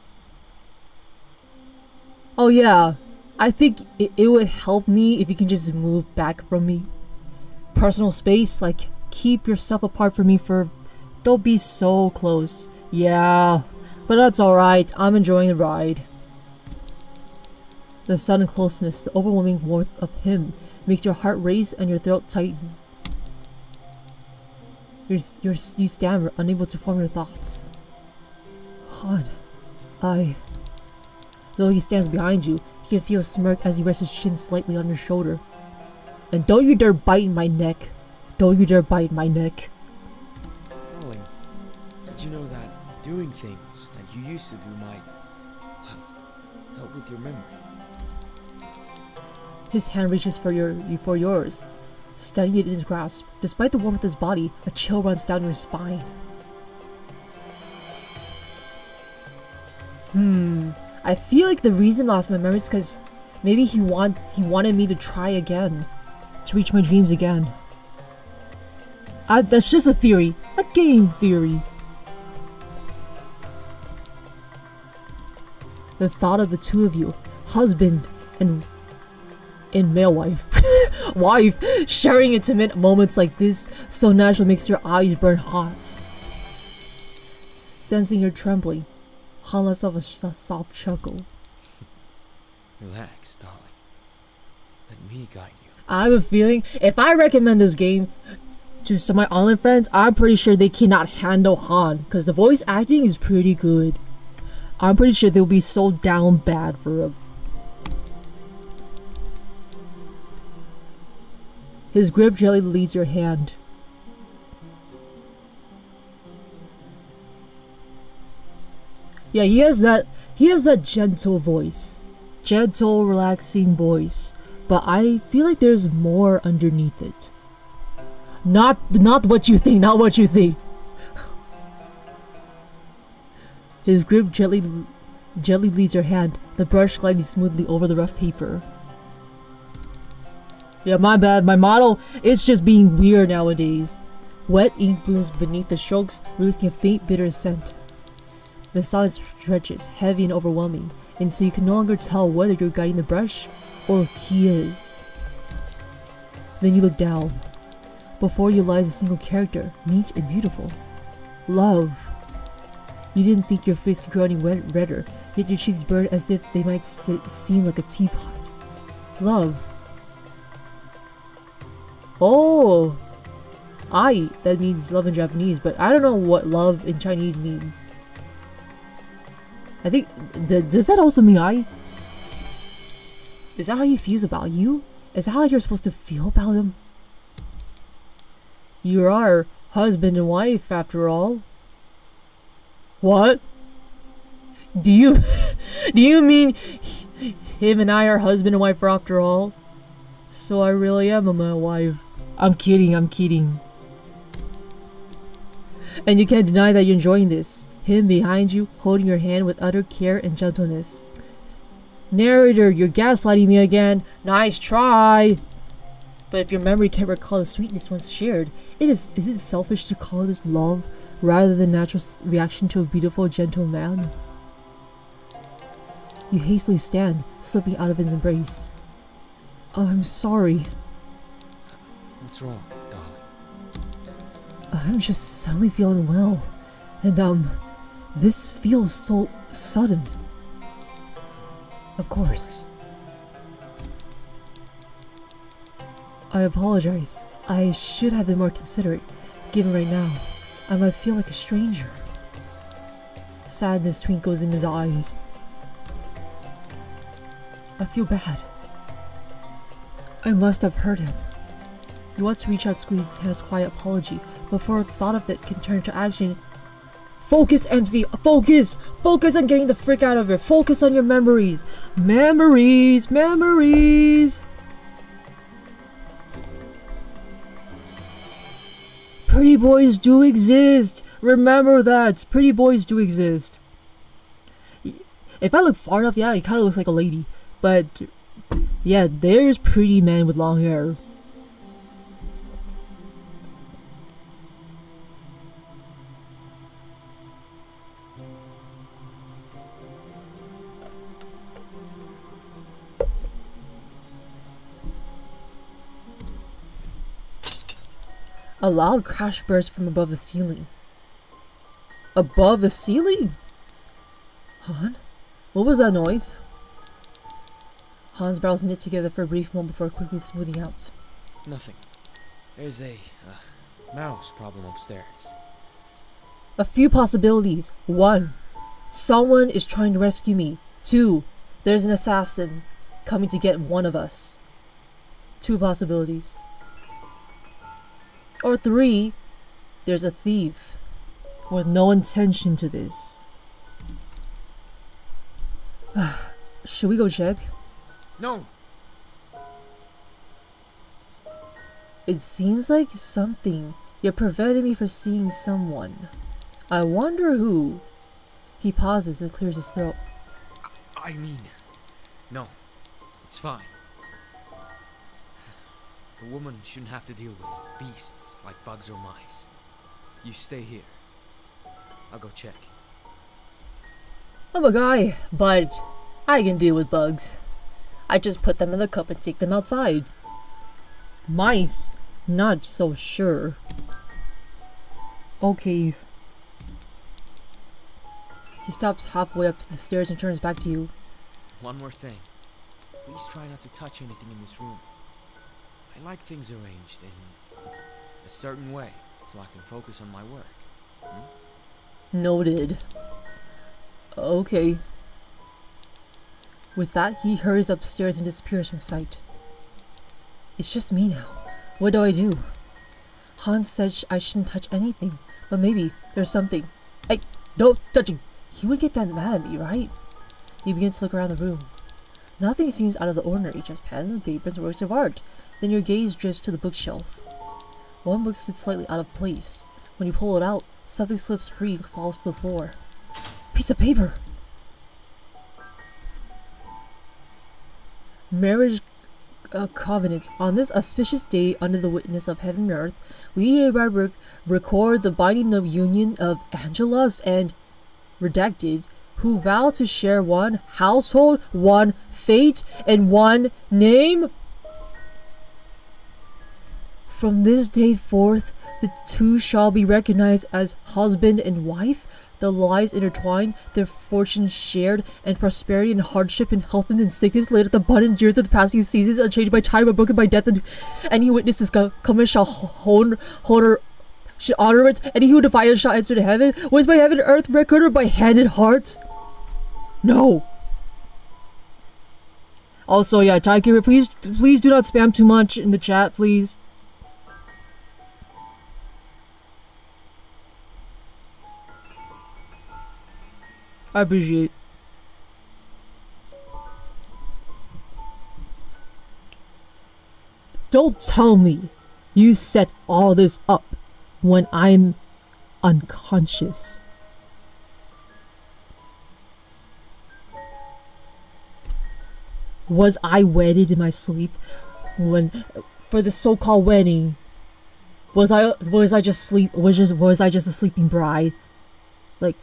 Speaker 1: Oh yeah, I think it would help me if you can just move back from me. Personal space, like, keep yourself apart from me don't be so close. Yeah, but that's alright, I'm enjoying the ride. The sudden closeness, the overwhelming warmth of him makes your heart race and your throat tighten. You stammer, unable to form your thoughts. Han, Though he stands behind you, he can feel a smirk as he rests his chin slightly on your shoulder. And don't you dare bite my neck. Don't you dare bite my neck.
Speaker 2: Darling, did you know that doing things that you used to do might, well, help with your memory?
Speaker 1: His hand reaches for yours, steadying it in his grasp. Despite the warmth of his body, a chill runs down your spine. I feel like the reason I lost my memory is because maybe he wanted me to try again, to reach my dreams again. That's just a theory, a game theory. The thought of the two of you, husband and male wife, sharing intimate moments like this so natural makes your eyes burn hot. Sensing you're trembling, Han lets off a soft chuckle.
Speaker 2: Relax, darling. Let me guide you.
Speaker 1: I have a feeling if I recommend this game to some of my online friends, I'm pretty sure they cannot handle Han, because the voice acting is pretty good. I'm pretty sure they'll be so down bad for him. His grip gently leads your hand. Yeah, he has that gentle voice. Gentle, relaxing voice. But I feel like there's more underneath it. Not what you think, not what you think. His grip gently leads your hand, the brush gliding smoothly over the rough paper. Yeah, my bad, my model is just being weird nowadays. Wet ink blooms beneath the strokes, releasing a faint bitter scent. The silence stretches, heavy and overwhelming, until you can no longer tell whether you're guiding the brush or he is. Then you look down. Before you lies a single character, neat and beautiful. Love. You didn't think your face could grow any redder, yet your cheeks burn as if they might steam like a teapot. Love. Oh! Ai, that means love in Japanese, but I don't know what love in Chinese mean. I think, does that also mean I? Is that how he feels about you? Is that how you're supposed to feel about him? You are husband and wife, after all. What? Do you mean him and I are husband and wife after all? So I really am my wife. I'm kidding. And you can't deny that you're enjoying this. Him behind you, holding your hand with utter care and gentleness. Narrator, you're gaslighting me again. Nice try. But if your memory can't recall the sweetness once shared, is it selfish to call this love rather than natural reaction to a beautiful, gentle man? You hastily stand, slipping out of his embrace. I'm sorry.
Speaker 2: What's wrong, darling?
Speaker 1: I'm just suddenly feeling well. And, this feels so sudden. Of course. I apologize. I should have been more considerate, given right now I might feel like a stranger. Sadness twinkles in his eyes. I feel bad. I must have hurt him. You want to reach out, squeeze his hand as quiet apology, before the thought of it can turn to action. Focus, MC! Focus! Focus on getting the frick out of here! Focus on your memories! Memories! Pretty boys do exist! Remember that! Pretty boys do exist. If I look far enough, yeah, it kind of looks like a lady. But, yeah, there's pretty men with long hair. A loud crash burst from above the ceiling. Above the ceiling? Han? What was that noise? Han's brows knit together for a brief moment before quickly smoothing out.
Speaker 2: Nothing. There's a mouse problem upstairs.
Speaker 1: A few possibilities. 1. Someone is trying to rescue me. 2. There's an assassin coming to get one of us. 2 possibilities. Or 3, there's a thief with no intention to this. Should we go check?
Speaker 2: No!
Speaker 1: It seems like something. You're preventing me from seeing someone. I wonder who. He pauses and clears his throat.
Speaker 2: I mean, no. It's fine. A woman shouldn't have to deal with beasts like bugs or mice. You stay here. I'll go check.
Speaker 1: I'm a guy, but I can deal with bugs. I just put them in the cup and take them outside. Mice, not so sure. Okay. He stops halfway up the stairs and turns back to you.
Speaker 2: One more thing. Please try not to touch anything in this room. I like things arranged in a certain way, so I can focus on my work.
Speaker 1: Noted. Okay. With that, he hurries upstairs and disappears from sight. It's just me now. What do I do? Hans said I shouldn't touch anything, but maybe there's something. Hey, no touching! He would get that mad at me, right? You begin to look around the room. Nothing seems out of the ordinary, just pens, papers, and works of art. Then your gaze drifts to the bookshelf. One book sits slightly out of place. When you pull it out, something slips free and falls to the floor. Piece of paper! Marriage covenant. On this auspicious day, under the witness of heaven and earth, we hereby record the binding of union of Angela's and redacted, who vow to share one household, one fate, and one name. From this day forth, the two shall be recognized as husband and wife, the lives intertwined, their fortunes shared, and prosperity and hardship and health and sickness laid at the abundant years of the past few seasons, unchanged by time, but broken by death, and any who witness this coming shall should honor it, and he who defies it shall enter to heaven. Was by heaven and earth recorded by hand and heart? No. Also, yeah, Tiger, please do not spam too much in the chat, please. I appreciate. Don't tell me you set all this up when I'm unconscious. Was I wedded in my sleep when for the so-called wedding? Was I just a sleeping bride? Like,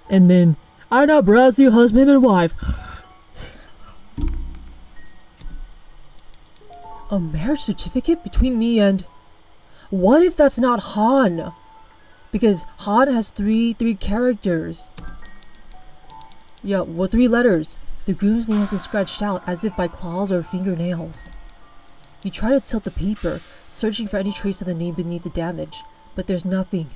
Speaker 1: and then I now browse you husband and wife. A marriage certificate between me and... What if that's not Han? Because Han has three characters. Yeah, well, 3 letters. The groom's name has been scratched out as if by claws or fingernails. You try to tilt the paper, searching for any trace of the name beneath the damage, but there's nothing.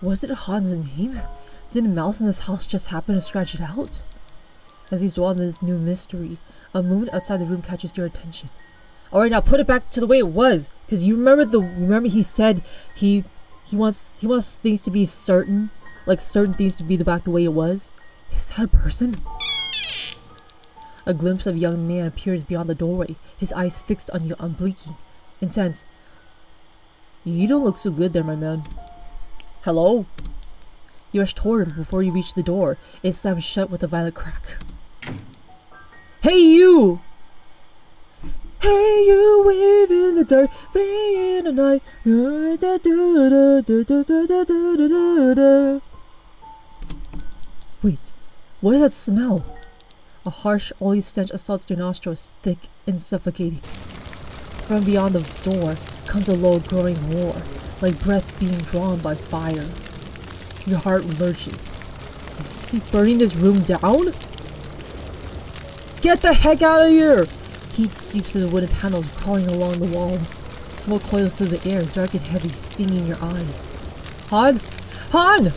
Speaker 1: Was it Han's name? Did a mouse in this house just happen to scratch it out? As you dwell on this new mystery, a movement outside the room catches your attention. Alright, now put it back to the way it was, because you remember he said he wants things to be certain, like certain things to be back the way it was. Is that a person? A glimpse of a young man appears beyond the doorway, his eyes fixed on you, unblinking, intense. You don't look so good there, my man. Hello? You rush toward him before you reach the door. It slams shut with a violent crack. Hey, you! Hey, you wave in the dark, way in the night. Wait, what is that smell? A harsh, oily stench assaults your nostrils, thick and suffocating. From beyond the door comes a low, growing roar, like breath being drawn by fire. Your heart lurches. Is he burning this room down? Get the heck out of here! Heat seeps through the wooden panels, crawling along the walls. Smoke coils through the air, dark and heavy, stinging your eyes. Han! Han!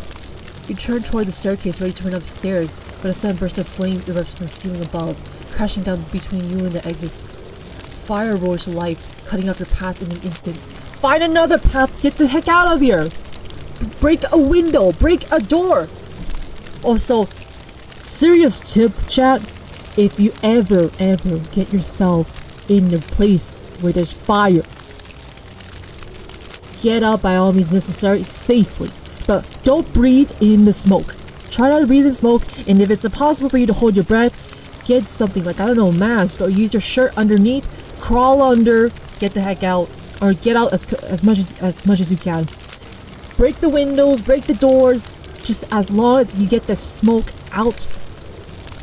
Speaker 1: You turn toward the staircase, ready to run upstairs, but a sudden burst of flame erupts from the ceiling above, crashing down between you and the exit. Fire roars to life, cutting off your path in an instant. Find another path! Get the heck out of here! Break a window! Break a door! Also, serious tip, chat. If you ever get yourself in a place where there's fire, get out by all means necessary safely, but don't breathe in the smoke. Try not to breathe in smoke, and if it's impossible for you to hold your breath, get something like, I don't know, a mask, or use your shirt underneath, crawl under, get the heck out, or get out as much as you can. Break the windows, break the doors, just as long as you get the smoke out,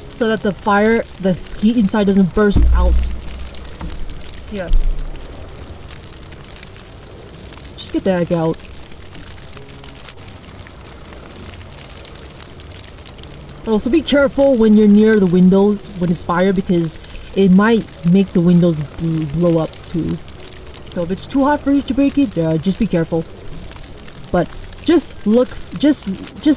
Speaker 1: so that the heat inside doesn't burst out. So yeah. Just get the heck out. Also be careful when you're near the windows when it's fire, because it might make the windows blow up too. So if it's too hot for you to break it, just be careful. But just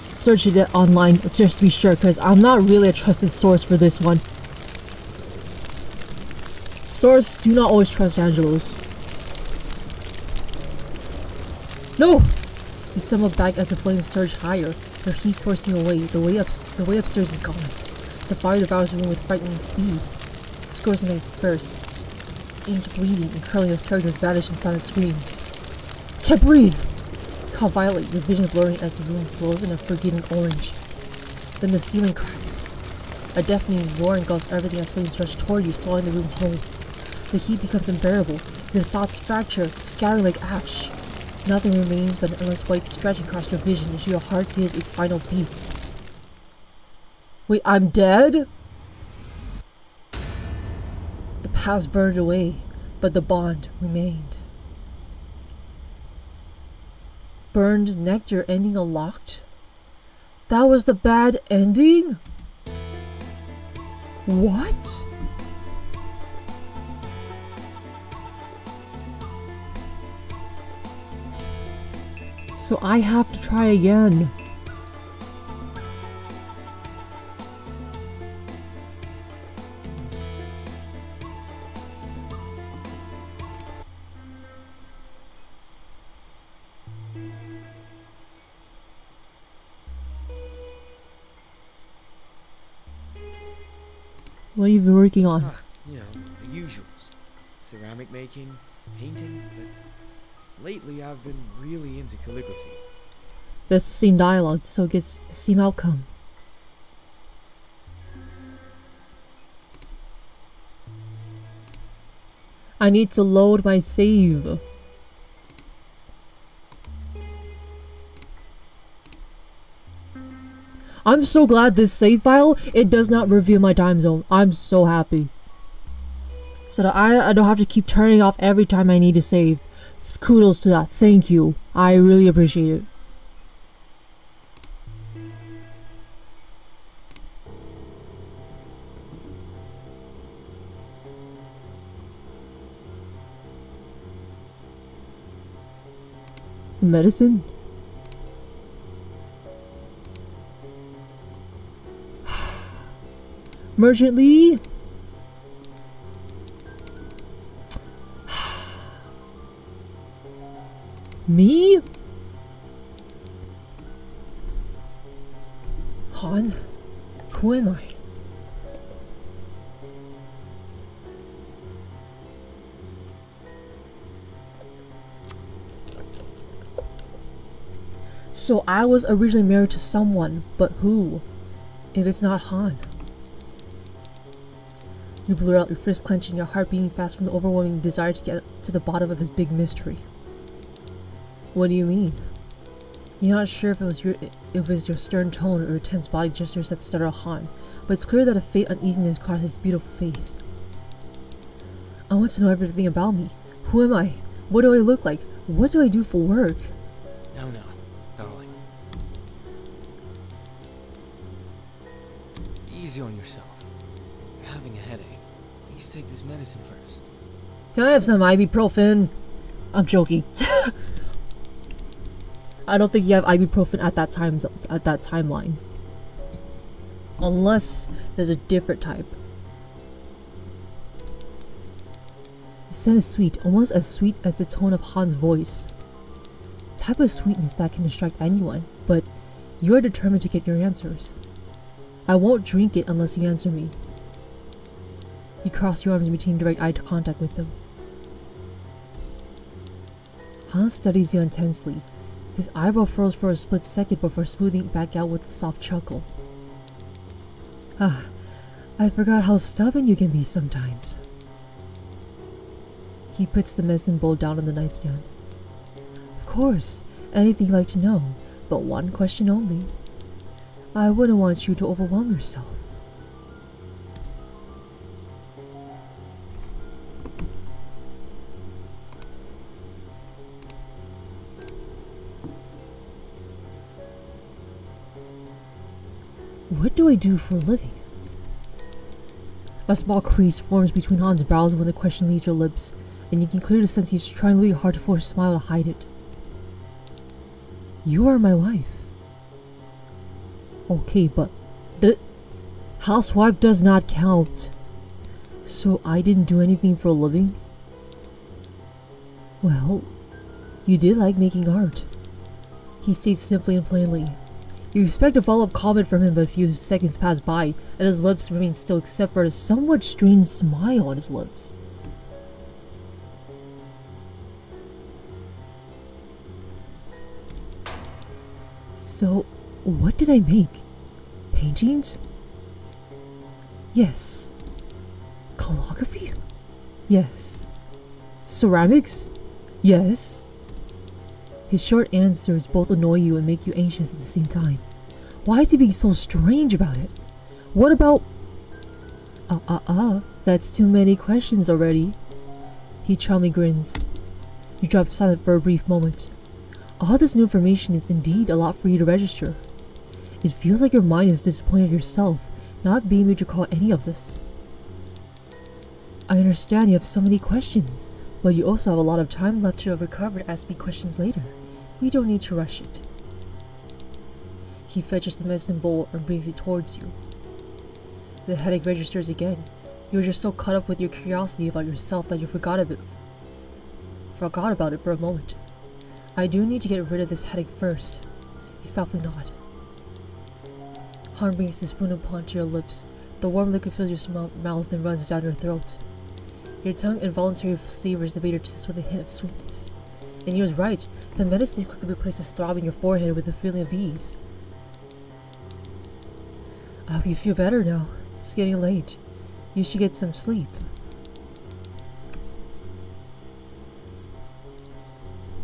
Speaker 1: search it online just to be sure, because I'm not really a trusted source for this one. Source, do not always trust Angelos. No! You stumble back as the flames surge higher, their heat forcing away. The way upstairs is gone. The fire devours the room with frightening speed. Scores the night first. Ink bleeding and curling as characters vanish in silent screams. Can't breathe! How violent, your vision blurring as the room glows in a forgiving orange. Then the ceiling cracks. A deafening roar engulfs everything as flames rush toward you, swallowing the room whole. The heat becomes unbearable. Your thoughts fracture, scattering like ash. Nothing remains but an endless white stretch across your vision as your heart gives its final beat. Wait, I'm dead? The past burned away, but the bond remained. Burned nectar ending unlocked? That was the bad ending? What? So I have to try again. What have you been working on?
Speaker 2: You know, the usuals. Ceramic making, painting, but lately I've been really into calligraphy.
Speaker 1: That's the same dialogue, so it gets the same outcome. I need to load my save. I'm so glad this save file, it does not reveal my time zone. I'm so happy. So that I don't have to keep turning off every time I need to save. Kudos to that. Thank you. I really appreciate it. Medicine? Merchant Lee? Me? Han? Who am I? So I was originally married to someone, but who? If it's not Han. You blew out your fist clenching, your heart beating fast from the overwhelming desire to get to the bottom of this big mystery. What do you mean? You're not sure if it was your stern tone or your tense body gestures that startled Han, but it's clear that a faint uneasiness crossed his beautiful face. I want to know everything about me. Who am I? What do I look like? What do I do for work?
Speaker 2: No, darling. Easy on yourself. You're having a headache. Please take this medicine first.
Speaker 1: Can I have some ibuprofen? I'm joking. I don't think you have ibuprofen at that timeline. Unless there's a different type. The scent is sweet, almost as sweet as the tone of Han's voice. Type of sweetness that can distract anyone, but you are determined to get your answers. I won't drink it unless you answer me. You cross your arms in between direct eye contact with him. Han studies you intensely. His eyebrow furrows for a split second before smoothing it back out with a soft chuckle. Ah, I forgot how stubborn you can be sometimes. He puts the medicine bowl down on the nightstand. Of course, anything you'd like to know, but one question only. I wouldn't want you to overwhelm yourself. What do I do for a living? A small crease forms between Han's brows when the question leaves your lips, and you can clearly sense he's trying really hard to force a smile to hide it. You are my wife. Okay, but the housewife does not count. So I didn't do anything for a living? Well, you did like making art. He states simply and plainly. You expect a follow-up comment from him, but a few seconds pass by, and his lips remain still except for a somewhat strange smile on his lips. So, what did I make? Paintings? Yes. Calligraphy? Yes. Ceramics? Yes. His short answers both annoy you and make you anxious at the same time. Why is he being so strange about it? What about... That's too many questions already. He charmingly grins. You drop silent for a brief moment. All this new information is indeed a lot for you to register. It feels like your mind is disappointed yourself, not being able to recall any of this. I understand you have so many questions, but you also have a lot of time left to recover to ask me questions later. We don't need to rush it. He fetches the medicine bowl and brings it towards you. The headache registers again. You were just so caught up with your curiosity about yourself that you forgot about it for a moment. I do need to get rid of this headache first. You softly nod. Han brings the spoon upon to your lips. The warm liquid fills your mouth and runs down your throat. Your tongue involuntarily savors the bitter taste with a hint of sweetness. And he was right. The medicine quickly replaces throbbing your forehead with a feeling of ease. I hope you feel better now. It's getting late. You should get some sleep.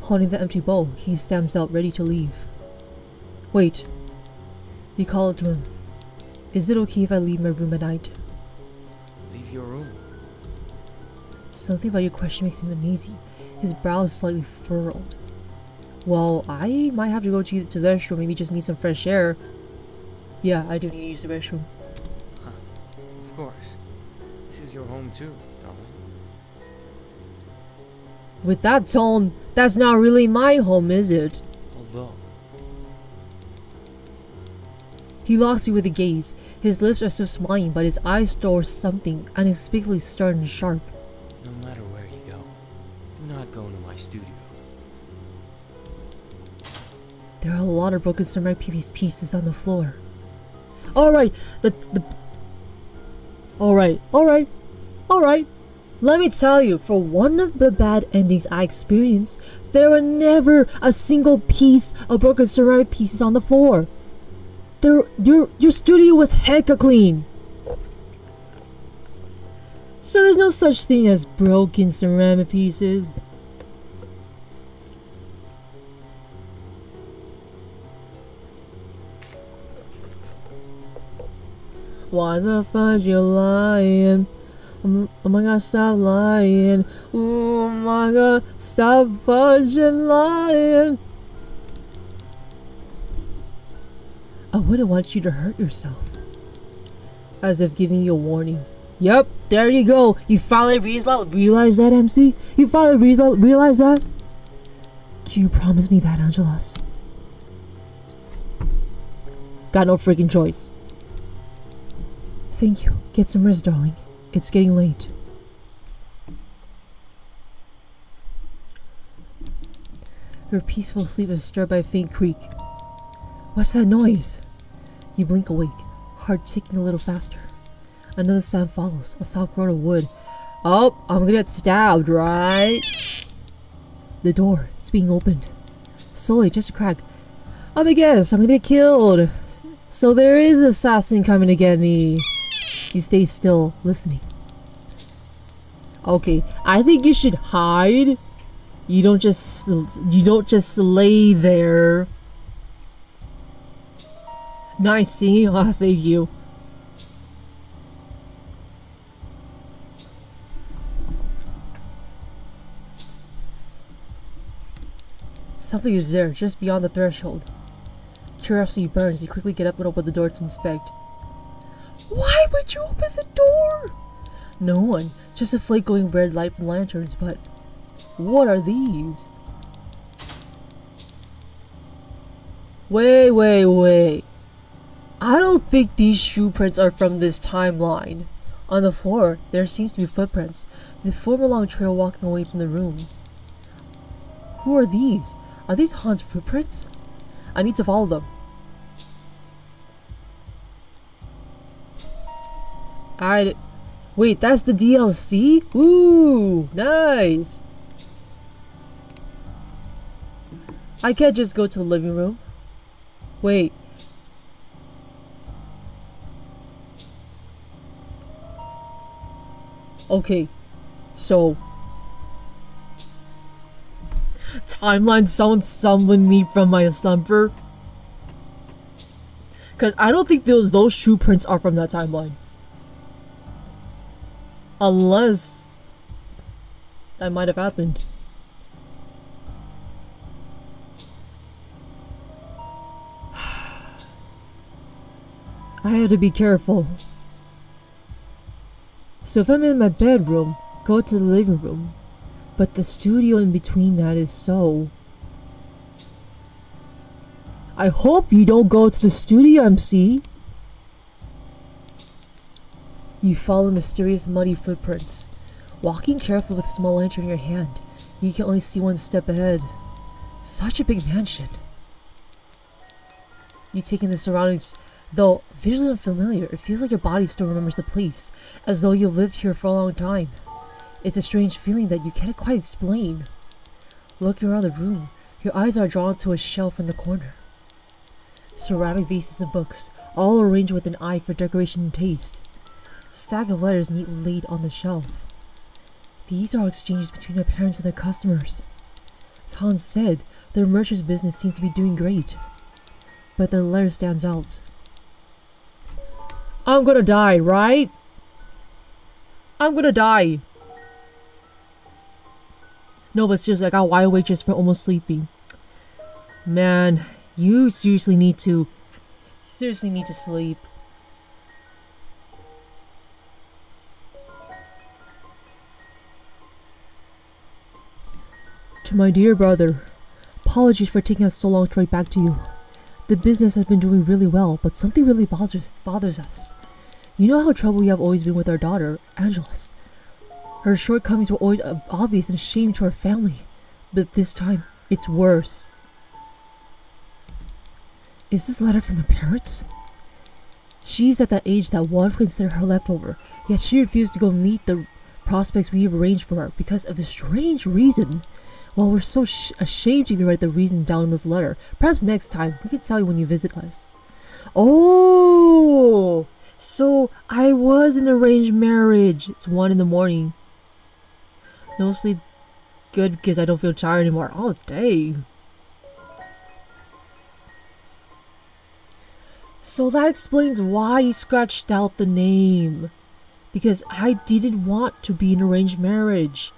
Speaker 1: Holding the empty bowl, he stamps out, ready to leave. Wait. You call to him. Is it okay if I leave my room at night?
Speaker 2: Leave your room?
Speaker 1: Something about your question makes him uneasy. His brow is slightly furrowed. Well, I might have to go to the restroom. Maybe just need some fresh air. Yeah, I do need to use the restroom.
Speaker 2: Huh. Of course. This is your home too, darling.
Speaker 1: With that tone, that's not really my home, is it?
Speaker 2: Although...
Speaker 1: He locks you with a gaze. His lips are still smiling, but his eyes store something unexpectedly stern and sharp.
Speaker 2: No matter where you go, do not go into my studio.
Speaker 1: There are a lot of broken samurai pieces on the floor. Alright, Alright. Let me tell you, for one of the bad endings I experienced, there were never a single piece of broken ceramic pieces on the floor. Your studio was hecka clean. So there's no such thing as broken ceramic pieces. Why the fudge you lying? Oh my god, stop lying. Oh my god, stop fudging lying. I wouldn't want you to hurt yourself. As if giving you a warning. Yep, there you go. You finally realize that, MC? You finally realize that? Can you promise me that, Angelos? Got no freaking choice. Thank you. Get some rest, darling. It's getting late. Her peaceful sleep is stirred by a faint creak. What's that noise? You blink awake, heart ticking a little faster. Another sound follows, a soft groan of wood. Oh, I'm gonna get stabbed, right? The door, it's being opened. Slowly, just a crack. I'm gonna get killed. So there is an assassin coming to get me. You stay still, listening. Okay, I think you should hide. You don't just lay there. Nice singing. Oh, thank you. Something is there, just beyond the threshold. Curiosity burns. You quickly get up and open the door to inspect. Why would you open the door? No one. Just a flake glowing red light from lanterns, but... What are these? Wait. I don't think these shoe prints are from this timeline. On the floor, there seems to be footprints. They form a long trail walking away from the room. Who are these? Are these Han's footprints? I need to follow them. Wait, that's the DLC? Ooh, nice. I can't just go to the living room. Wait. Okay, so Timeline, someone summoned me from my slumber. Cause I don't think those shoe prints are from that timeline. Unless that might have happened. I have to be careful. So if I'm in my bedroom, go to the living room. But the studio in between that is so... I hope you don't go to the studio, MC. You follow mysterious muddy footprints. Walking carefully with a small lantern in your hand, you can only see one step ahead. Such a big mansion. You take in the surroundings. Though visually unfamiliar, it feels like your body still remembers the place, as though you've lived here for a long time. It's a strange feeling that you can't quite explain. Looking around the room, your eyes are drawn to a shelf in the corner. Ceramic vases and books, all arranged with an eye for decoration and taste. Stack of letters neatly laid on the shelf. These are exchanges between your parents and their customers. As Hans said, their merchant's business seemed to be doing great. But the letter stands out. I'm gonna die, right? I'm gonna die. No, but seriously, I got wide awake just from almost sleeping. Man, you seriously need to sleep. To my dear brother, apologies for taking us so long to write back to you. The business has been doing really well, but something really bothers us. You know how trouble you have always been with our daughter, Angelus. Her shortcomings were always obvious and a shame to our family, but this time, it's worse. Is this letter from her parents? She's at that age that one would consider her leftover, yet she refused to go meet the prospects we have arranged for her because of the strange reason. While we're so ashamed to even write the reason down in this letter, perhaps next time we can tell you when you visit us. Oh, so I was in an arranged marriage. It's 1 a.m. No sleep good because I don't feel tired anymore. Oh, dang. So that explains why he scratched out the name. Because I didn't want to be in an arranged marriage.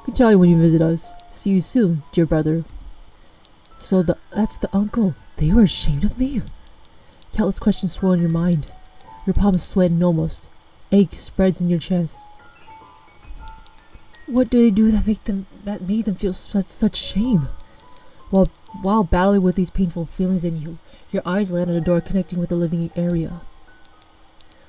Speaker 1: Can tell you when you visit us. See you soon, dear brother. So that's the uncle. They were ashamed of me? Countless questions swirl in your mind. Your palms sweating almost. Ache spreads in your chest. What did they do that made them feel such shame? While battling with these painful feelings in you, your eyes land on a door connecting with the living area.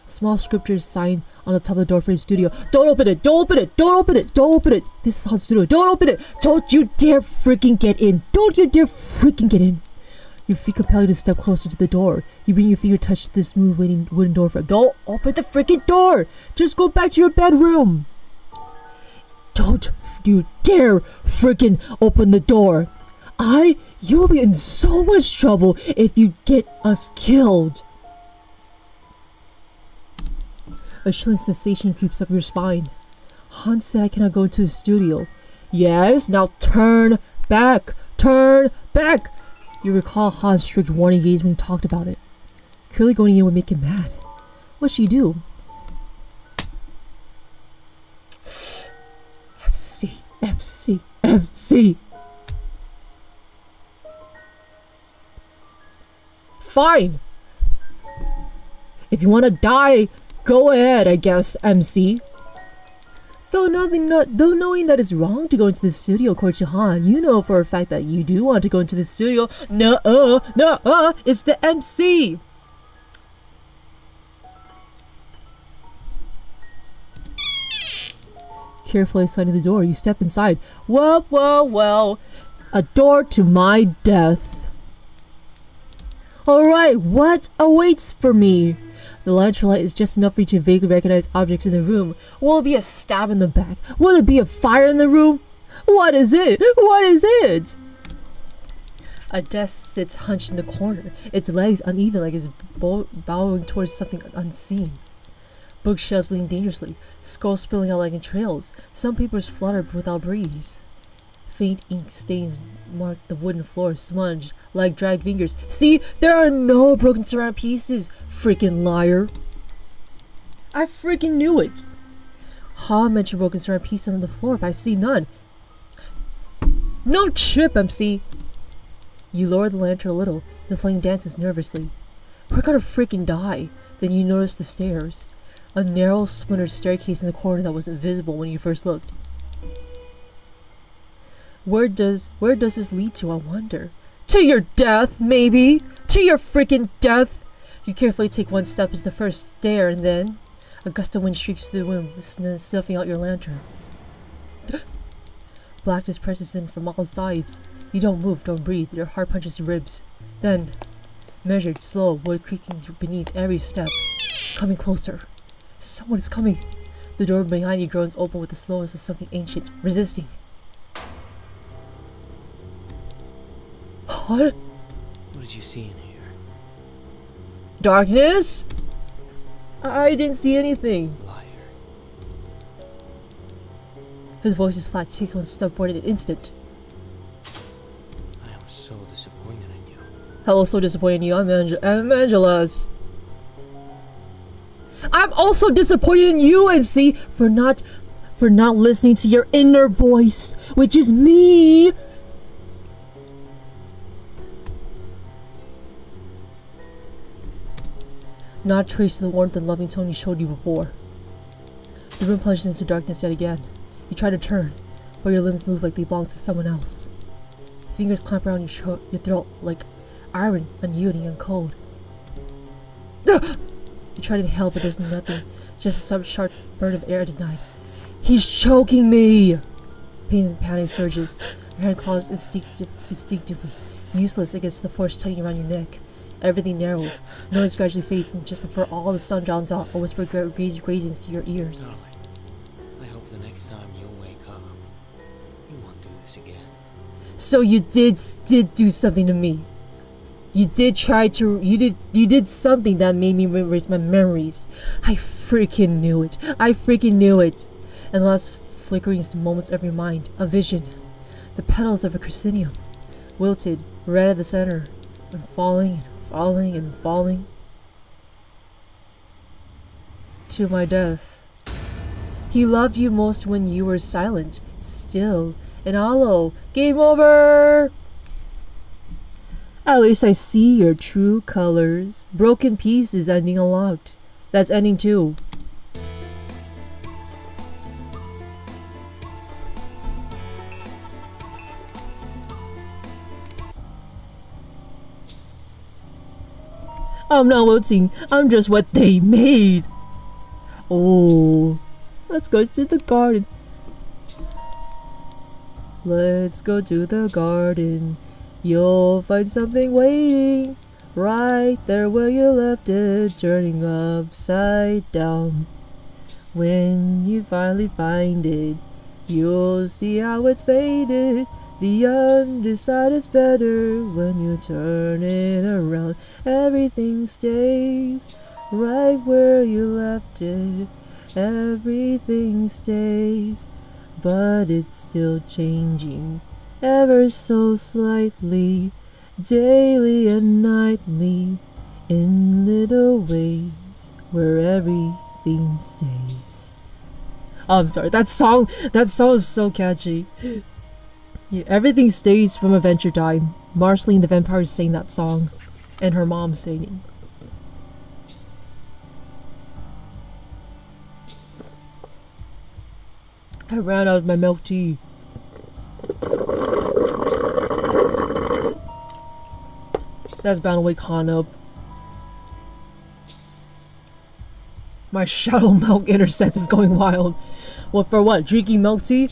Speaker 1: Small scriptures sign on the top of the doorframe studio. Don't open it! Don't open it! Don't open it! Don't open it! This is Hans studio. Don't open it! Don't you dare freaking get in! Don't you dare freaking get in! Your feet compel you to step closer to the door. You bring your finger touch the smooth wooden door frame. Don't open the freaking door! Just go back to your bedroom! Don't you dare freaking open the door! You'll be in so much trouble if you get us killed! A chilling sensation creeps up your spine. Hans said I cannot go into the studio. Yes, now turn back! Turn back! You recall Hans' strict warning gaze when he talked about it. Clearly going in would make him mad. What'd she do? MC. Fine! If you want to die, go ahead, I guess, MC. Though knowing that it's wrong to go into the studio, according to Han, you know for a fact that you do want to go into the studio. Nuh-uh, it's the MC. Carefully sliding the door, you step inside. Well, a door to my death. Alright, what awaits for me? The lantern light is just enough for you to vaguely recognize objects in the room. Will it be a stab in the back? Will it be a fire in the room? What is it? What is it? A desk sits hunched in the corner, its legs uneven like it's bowing towards something unseen. Bookshelves lean dangerously, scrolls spilling out like in trails. Some papers flutter without breeze. Faint ink stains mark the wooden floor, smudged like dragged fingers. See, there are no broken ceramic pieces, freaking liar. I freaking knew it. Ha mentioned broken ceramic pieces on the floor, but I see none. No chip, MC. You lower the lantern a little. The flame dances nervously. We're gonna freaking die. Then you notice the stairs. A narrow, splintered staircase in the corner that wasn't visible when you first looked. Where does this lead to, I wonder? To your death, maybe? To your freaking death! You carefully take one step as the first stair, and then a gust of wind streaks through the room, snuffing out your lantern. Blackness presses in from all sides. You don't move, don't breathe. Your heart punches your ribs. Then, measured, slow, wood creaking beneath every step. Coming closer. Someone is coming. The door behind you groans open with the slowness of something ancient, resisting. What?
Speaker 2: What did you see in here?
Speaker 1: Darkness? I didn't see anything.
Speaker 2: Liar.
Speaker 1: His voice is flat. Takes one step forward in an instant.
Speaker 2: I am so disappointed in you.
Speaker 1: Hello, so disappointed in you. I'm Angela's. I'm also disappointed in you, MC, for not listening to your inner voice, which is me. Not a trace of the warmth and loving tone you showed you before. The room plunges into darkness yet again. You try to turn, but your limbs move like they belong to someone else. Fingers clamp around your throat like iron, unyielding and cold. You try to inhale, but there's nothing. Just a sharp burn of air denied. He's choking me! Pain and panic surges. Your hand claws instinctively, useless against the force tugging around your neck. Everything narrows. Noise gradually fades, and just before all the sun drowns out, a whisper grazes into your ears.
Speaker 2: Darling, I hope the next time you'll wake up, you won't do this again.
Speaker 1: So you did do something to me. You did something that made me erase my memories. I freaking knew it. And the last flickering moments of your mind, a vision. The petals of a chrysanthemum, wilted, red at the center, and falling to my death. He loved you most when you were silent, still, and hollow. Game over! At least I see your true colors. Broken pieces ending unlocked. That's ending too. I'm not wilting. I'm just what they made. Oh, let's go to the garden. Let's go to the garden. You'll find something waiting right there where you left it, turning upside down. When you finally find it, you'll see how it's faded. The underside is better when you turn it around. Everything stays right where you left it. Everything stays, but it's still changing ever so slightly, daily and nightly, in little ways where everything stays. Oh, I'm sorry, that song is so catchy. Yeah, everything stays from Adventure Time. Marceline the vampire sang that song, and her mom singing. I ran out of my milk tea. That's bound to wake Han up. My shadow milk intercept is going wild. Well, for what? Drinking milk tea?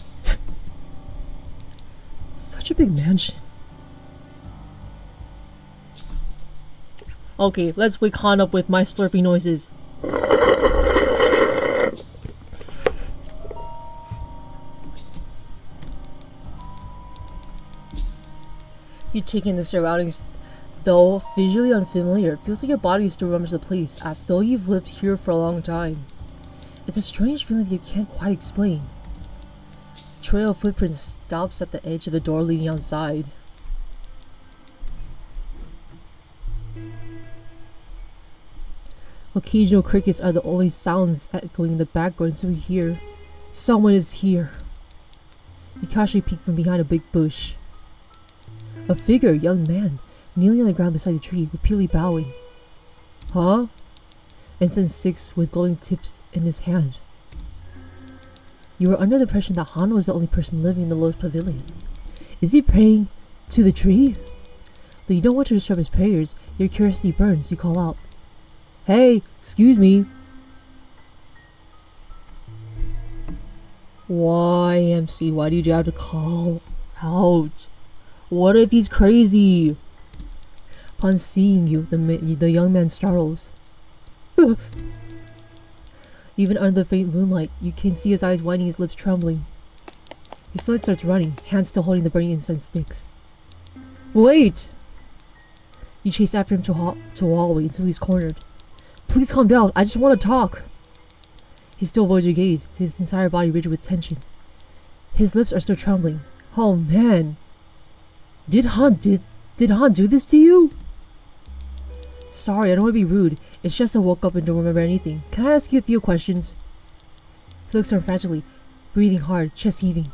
Speaker 1: Such a big mansion. Okay, let's wake Han up with my slurpy noises. You take in the surroundings, though visually unfamiliar. It feels like your body still remembers the place, as though you've lived here for a long time. It's a strange feeling that you can't quite explain. Trail of footprints stops at the edge of the door leading outside. Occasional crickets are the only sounds echoing in the background until you hear, "Someone is here." You casually peek from behind a big bush. A figure, a young man, kneeling on the ground beside a tree, repeatedly bowing. Huh? Incense sticks with glowing tips in his hand. You were under the impression that Han was the only person living in the Lotus Pavilion. Is he praying to the tree? Though you don't want to disturb his prayers, your curiosity burns. You call out, "Hey, excuse me." Why, MC? Why do you have to call out? What if he's crazy? Upon seeing you, the young man startles. Even under the faint moonlight, you can see his eyes winding, his lips trembling. His sled starts running, hands still holding the burning incense sticks. Wait! You chase after him to a hallway until he's cornered. Please calm down, I just want to talk. He still avoids your gaze, his entire body rigid with tension. His lips are still trembling. Oh man. Did Han do this to you? Sorry, I don't want to be rude. It's just I woke up and don't remember anything. Can I ask you a few questions? He looks around frantically, breathing hard, chest heaving.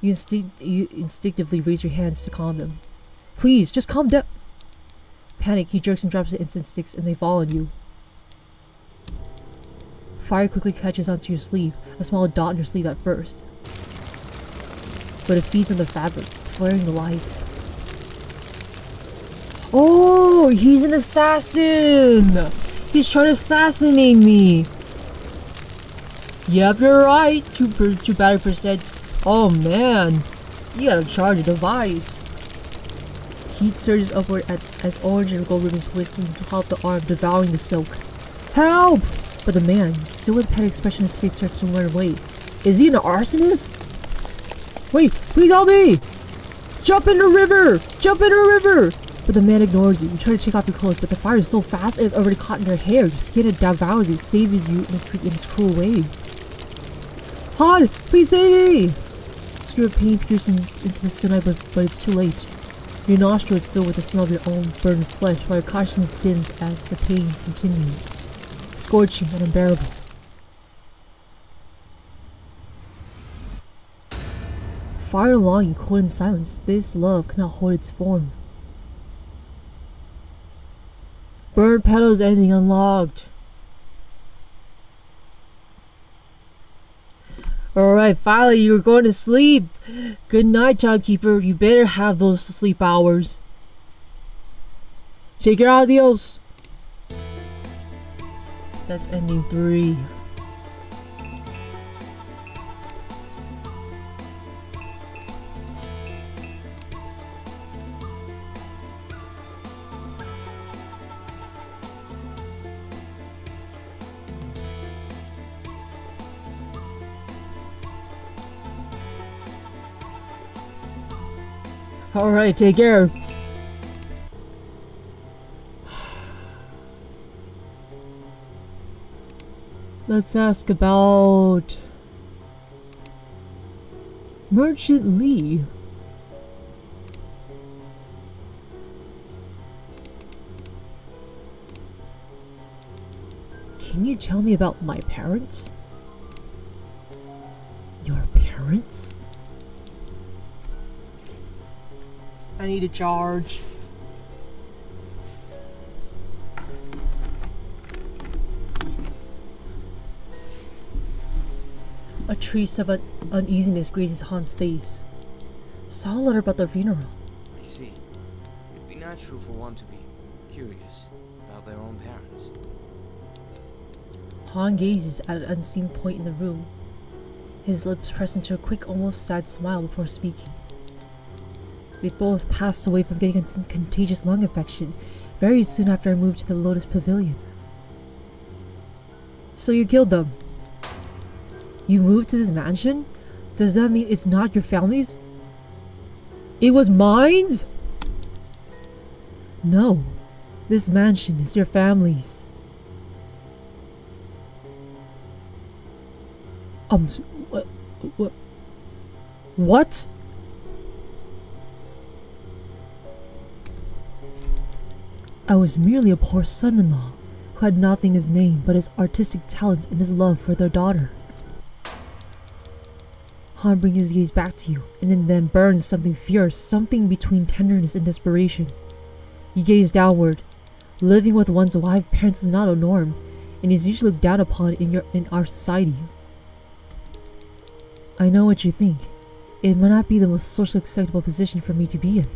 Speaker 1: You instinctively raise your hands to calm him. Please, just calm down. Panic, he jerks and drops the incense sticks and they fall on you. Fire quickly catches onto your sleeve, a small dot on your sleeve at first. But it feeds on the fabric, flaring to life. Oh, he's an assassin! He's trying to assassinate me! Yep, you're right. 2 battery percent. Oh man, you gotta charge a device. Heat surges upward as orange and gold ribbons whisk throughout the arm, devouring the silk. Help! But the man, still with a panic expression on his face, starts to run away. Is he an arsonist? Wait, please help me! Jump in the river! Jump in the river! But the man ignores you. You try to take off your clothes, but the fire is so fast it's already caught in your hair. Your skin devours you, saves you in its cruel way. Han, please save me! A scream of pain pierces into the stone eye, but it's too late. Your nostrils fill with the smell of your own burned flesh, while your conscience dims as the pain continues, scorching and unbearable. Fire longing, cold in silence, this love cannot hold its form. Burn Petals ending unlocked. Alright, finally you're going to sleep. Good night, Timekeeper. You better have those sleep hours. Take care, adios. That's ending 3. Alright, take care. Let's ask about Merchant Lee. Can you tell me about my parents? Your parents? I need a charge. A trace of uneasiness grazes Han's face. Saw a letter about their funeral.
Speaker 2: I see. It'd be natural for one to be curious about their own parents.
Speaker 1: Han gazes at an unseen point in the room. His lips press into a quick, almost sad smile before speaking. They both passed away from getting a contagious lung infection very soon after I moved to the Lotus Pavilion. So you killed them? You moved to this mansion? Does that mean it's not your family's? It was mine's? No. This mansion is your family's. What? What? I was merely a poor son-in-law who had nothing in his name but his artistic talent and his love for their daughter. Han brings his gaze back to you, and in them burns something fierce, something between tenderness and desperation. You gaze downward. Living with one's wife parents is not a norm, and is usually looked down upon in our society. I know what you think. It might not be the most socially acceptable position for me to be in,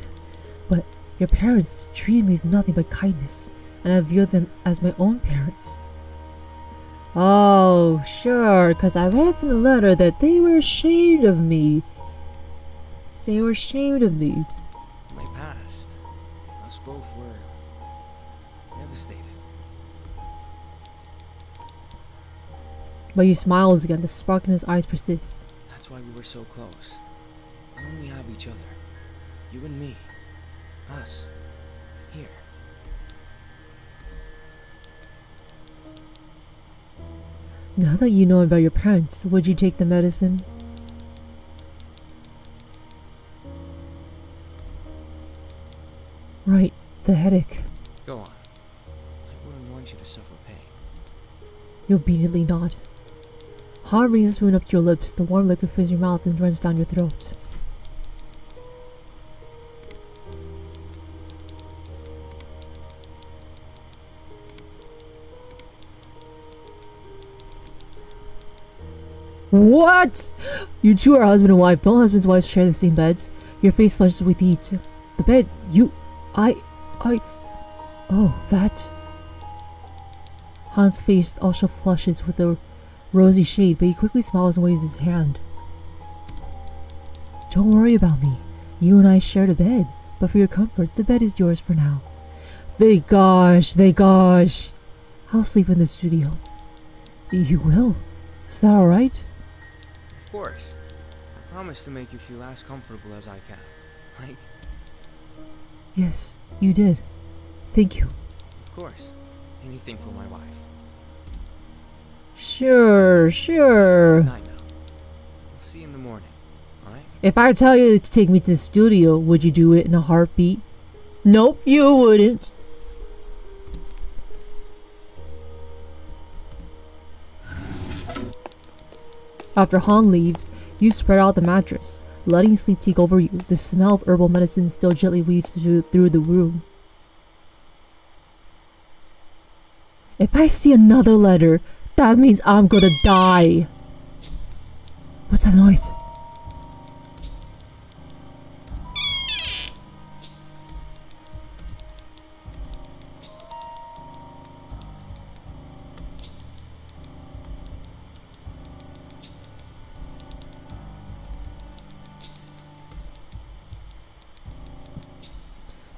Speaker 1: but your parents treated me with nothing but kindness, and I viewed them as my own parents. Oh, sure, because I read from the letter that they were ashamed of me. They were ashamed of me.
Speaker 2: My past. Us both were devastated.
Speaker 1: But he smiles again, the spark in his eyes persists.
Speaker 2: That's why we were so close. We only have each other. You and me. Us. Here.
Speaker 1: Now that you know about your parents, would you take the medicine? Right, the headache.
Speaker 2: Go on. I wouldn't want you to suffer pain.
Speaker 1: You obediently nod. Han brings a spoon up to your lips, the warm liquid fills your mouth and runs down your throat. What? You two are husband and wife. Don't husbands and wives share the same beds? Your face flushes with heat. The bed, oh, that. Han's face also flushes with a rosy shade, but he quickly smiles and waves his hand. Don't worry about me. You and I shared a bed, but for your comfort, the bed is yours for now. Thank gosh. I'll sleep in the studio. You will? Is that alright?
Speaker 2: Of course. I promise to make you feel as comfortable as I can. Right?
Speaker 1: Yes, you did. Thank you.
Speaker 2: Of course. Anything for my wife.
Speaker 1: Sure.
Speaker 2: Good night now. We'll see you in the morning. Alright?
Speaker 1: If I tell you to take me to the studio, would you do it in a heartbeat? Nope, you wouldn't. After Han leaves, you spread out the mattress, letting sleep take over you. The smell of herbal medicine still gently weaves through the room. If I see another letter, that means I'm gonna die. What's that noise?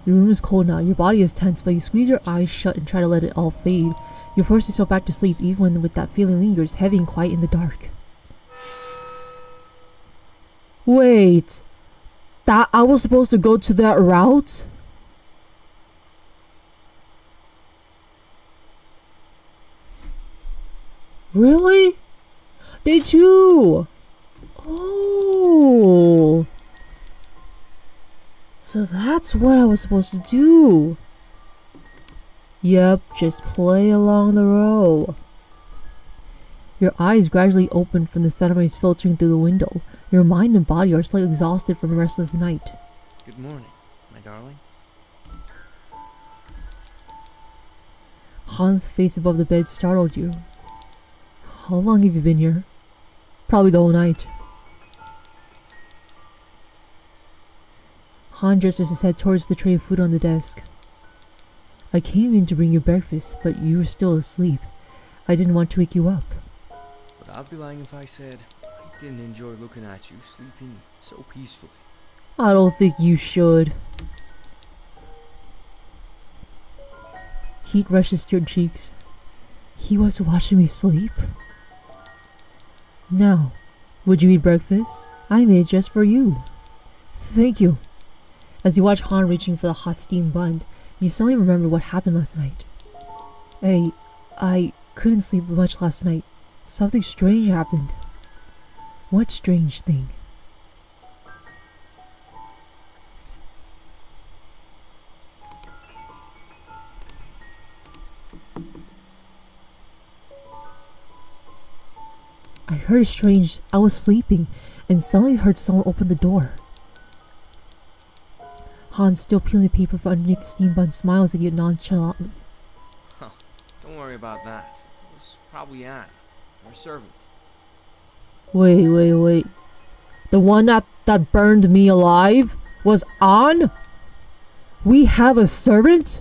Speaker 1: The room is cold now. Your body is tense, but you squeeze your eyes shut and try to let it all fade. You force yourself back to sleep, even when with that feeling lingers, heavy and quiet in the dark. Wait, that I was supposed to go to that route? Really? Day 2. Oh. So that's what I was supposed to do. Yep, just play along the row. Your eyes gradually open from the sunrays filtering through the window. Your mind and body are slightly exhausted from a restless night.
Speaker 2: Good morning, my darling.
Speaker 1: Han's face above the bed startled you. How long have you been here? Probably the whole night. Han gestures his head towards the tray of food on the desk. I came in to bring you breakfast, but you were still asleep. I didn't want to wake you up.
Speaker 2: But I'd be lying if I said I didn't enjoy looking at you sleeping so peacefully.
Speaker 1: I don't think you should. Heat rushes to your cheeks. He was watching me sleep. Now, would you eat breakfast? I made just for you. Thank you. As you watch Han reaching for the hot steamed bun, you suddenly remember what happened last night. I couldn't sleep much last night. Something strange happened. What strange thing? I was sleeping and suddenly heard someone open the door. Hans, still peeling the paper from underneath the steam bun, smiles at you nonchalantly.
Speaker 2: Huh, don't worry about that. It was probably Anne, our servant.
Speaker 1: Wait. The one that burned me alive was An? We have a servant?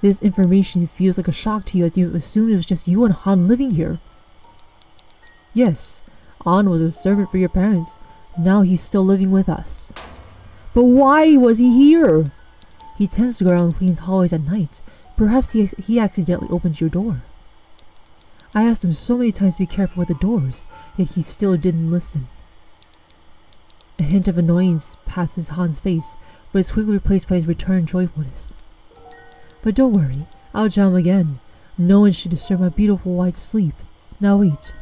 Speaker 1: This information feels like a shock to you as you assumed it was just you and Han living here. Yes, An was a servant for your parents. Now he's still living with us. But why was he here? He tends to go around and cleans hallways at night. Perhaps he accidentally opened your door. I asked him so many times to be careful with the doors, yet he still didn't listen. A hint of annoyance passes Han's face, but is quickly replaced by his returned joyfulness. But don't worry, I'll jam again. No one should disturb my beautiful wife's sleep. Now eat.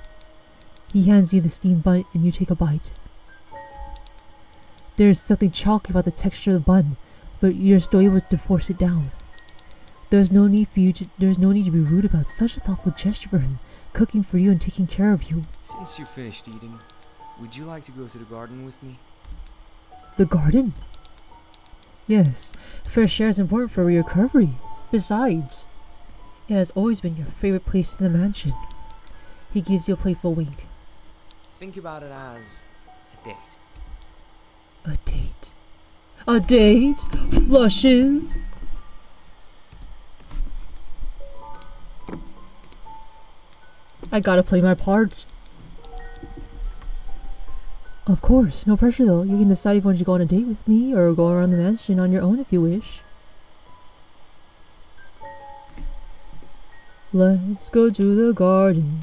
Speaker 1: He hands you the steam bun and you take a bite. There is something chalky about the texture of the bun, but you're still able to force it down. There's no need to be rude about such a thoughtful gesture for him, cooking for you and taking care of you.
Speaker 2: Since you finished eating, would you like to go to the garden with me?
Speaker 1: The garden? Yes, fresh air is important for your recovery. Besides, it has always been your favorite place in the mansion. He gives you a playful wink.
Speaker 2: Think about it as a date.
Speaker 1: A date? A date? Flushes? I gotta play my part. Of course, no pressure though. You can decide if you want to go on a date with me or go around the mansion on your own if you wish. Let's go to the garden.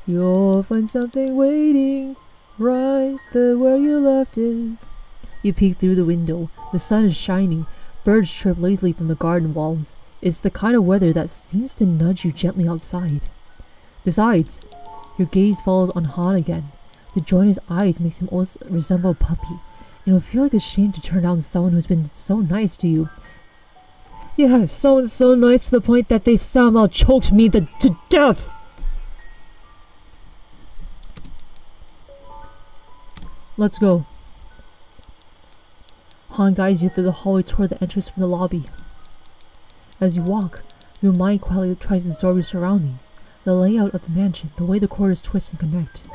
Speaker 1: You'll find something waiting right there where you left it. You peek through the window. The sun is shining. Birds chirp lazily from the garden walls. It's the kind of weather that seems to nudge you gently outside. Besides, your gaze falls on Han again. The joy in his eyes makes him almost resemble a puppy, and it will feel like a shame to turn down someone who's been so nice to you. Yes, someone's so nice to the point that they somehow choked me to death! Let's go. Han guides you through the hallway toward the entrance from the lobby. As you walk, your mind quietly tries to absorb your surroundings, the layout of the mansion, the way the corridors twist and connect.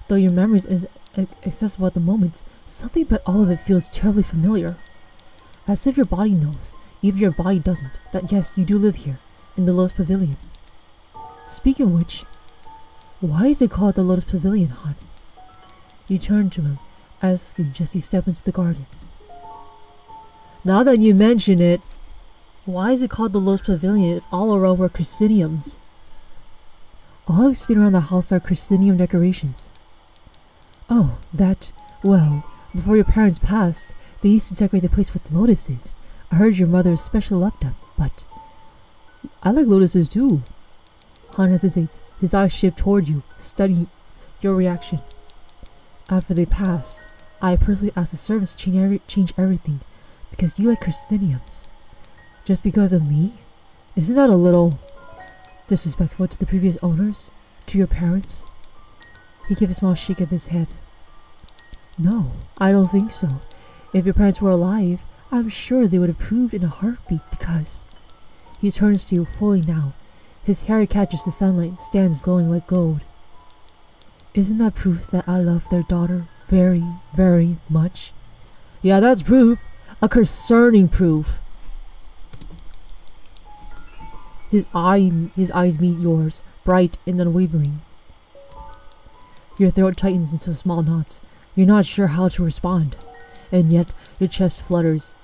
Speaker 1: Though your memory is accessible at the moment, something about all of it feels terribly familiar. As if your body knows, even your body doesn't, that yes, you do live here, in the Lotus Pavilion. Speaking of which, why is it called the Lotus Pavilion, Han? You turn to him, asking just as you step into the garden. Now that you mention it, why is it called the Lotus Pavilion if all around were chrysanthemums? All I've seen around the house are chrysanthemum decorations. Oh, well, before your parents passed, they used to decorate the place with lotuses. I heard your mother especially loved them, but I like lotuses too. Han hesitates, his eyes shift toward you, studying your reaction. After they passed, I personally asked the servants to change everything, because you like chrysanthemums. Just because of me? Isn't that a little disrespectful to the previous owners? To your parents? He gives a small shake of his head. No, I don't think so. If your parents were alive, I'm sure they would have approved in a heartbeat because... He turns to you fully now. His hair catches the sunlight, stands glowing like gold. Isn't that proof that I love their daughter very, very much? Yeah, that's proof. A concerning proof. His eyes meet yours, bright and unwavering. Your throat tightens into small knots. You're not sure how to respond, and yet your chest flutters.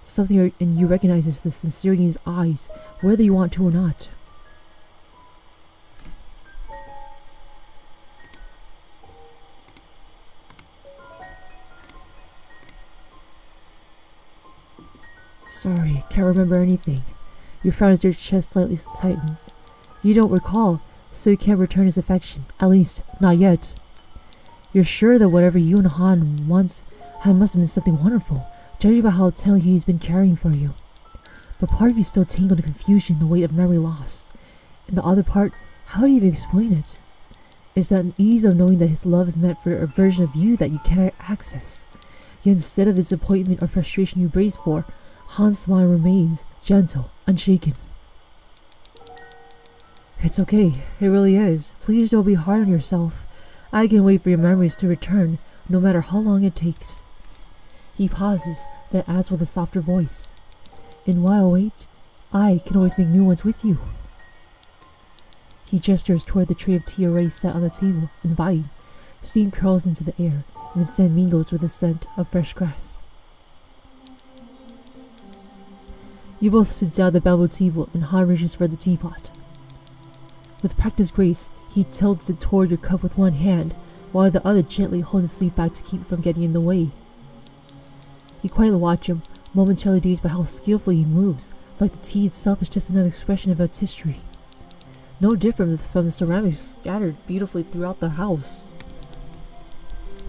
Speaker 1: Something in you recognizes the sincerity in his eyes, whether you want to or not. Sorry, can't remember anything. You frown as your chest slightly tightens. You don't recall, So you can't return his affection. At least, not yet. You're sure that whatever you and Han once had must have been something wonderful, judging by how tenderly he's been caring for you. But part of you still tangled in confusion, the weight of memory loss. And the other part, how do you even explain it? It's that ease of knowing that his love is meant for a version of you that you cannot access. Yet instead of the disappointment or frustration you braced for, Han's smile remains gentle, unshaken. It's okay, it really is. Please don't be hard on yourself. I can wait for your memories to return, no matter how long it takes. He pauses, then adds with a softer voice. And while I wait, I can always make new ones with you. He gestures toward the tray of tea already set on the table, inviting. Steam curls into the air, and its scent mingles with the scent of fresh grass. You both sit down at the bamboo table, and Han reaches for the teapot. With practiced grace, he tilts it toward your cup with one hand, while the other gently holds his sleeve back to keep it from getting in the way. You quietly watch him, momentarily dazed by how skillfully he moves, like the tea itself is just another expression of artistry. No different from the ceramics scattered beautifully throughout the house.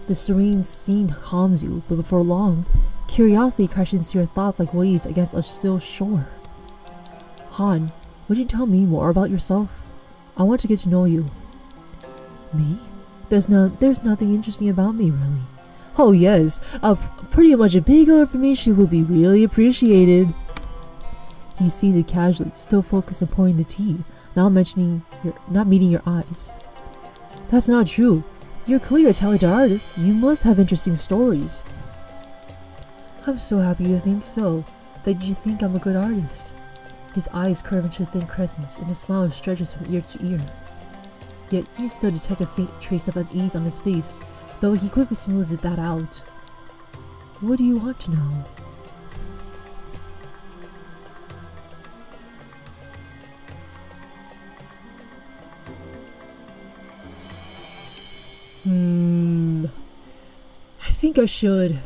Speaker 1: The serene scene calms you, but before long, curiosity crashes into your thoughts like waves against a still shore. Han, would you tell me more about yourself? I want to get to know you. Me? There's nothing interesting about me, really. Oh yes, pretty much a bit of information would be really appreciated. He sees it casually, still focused on pouring the tea, not meeting your eyes. That's not true. You're clearly a talented artist. You must have interesting stories. I'm so happy you think so. That you think I'm a good artist. His eyes curve into thin crescents, and his smile stretches from ear to ear. Yet you still detect a faint trace of unease on his face, though he quickly smooths that out. What do you want to know? I think I should.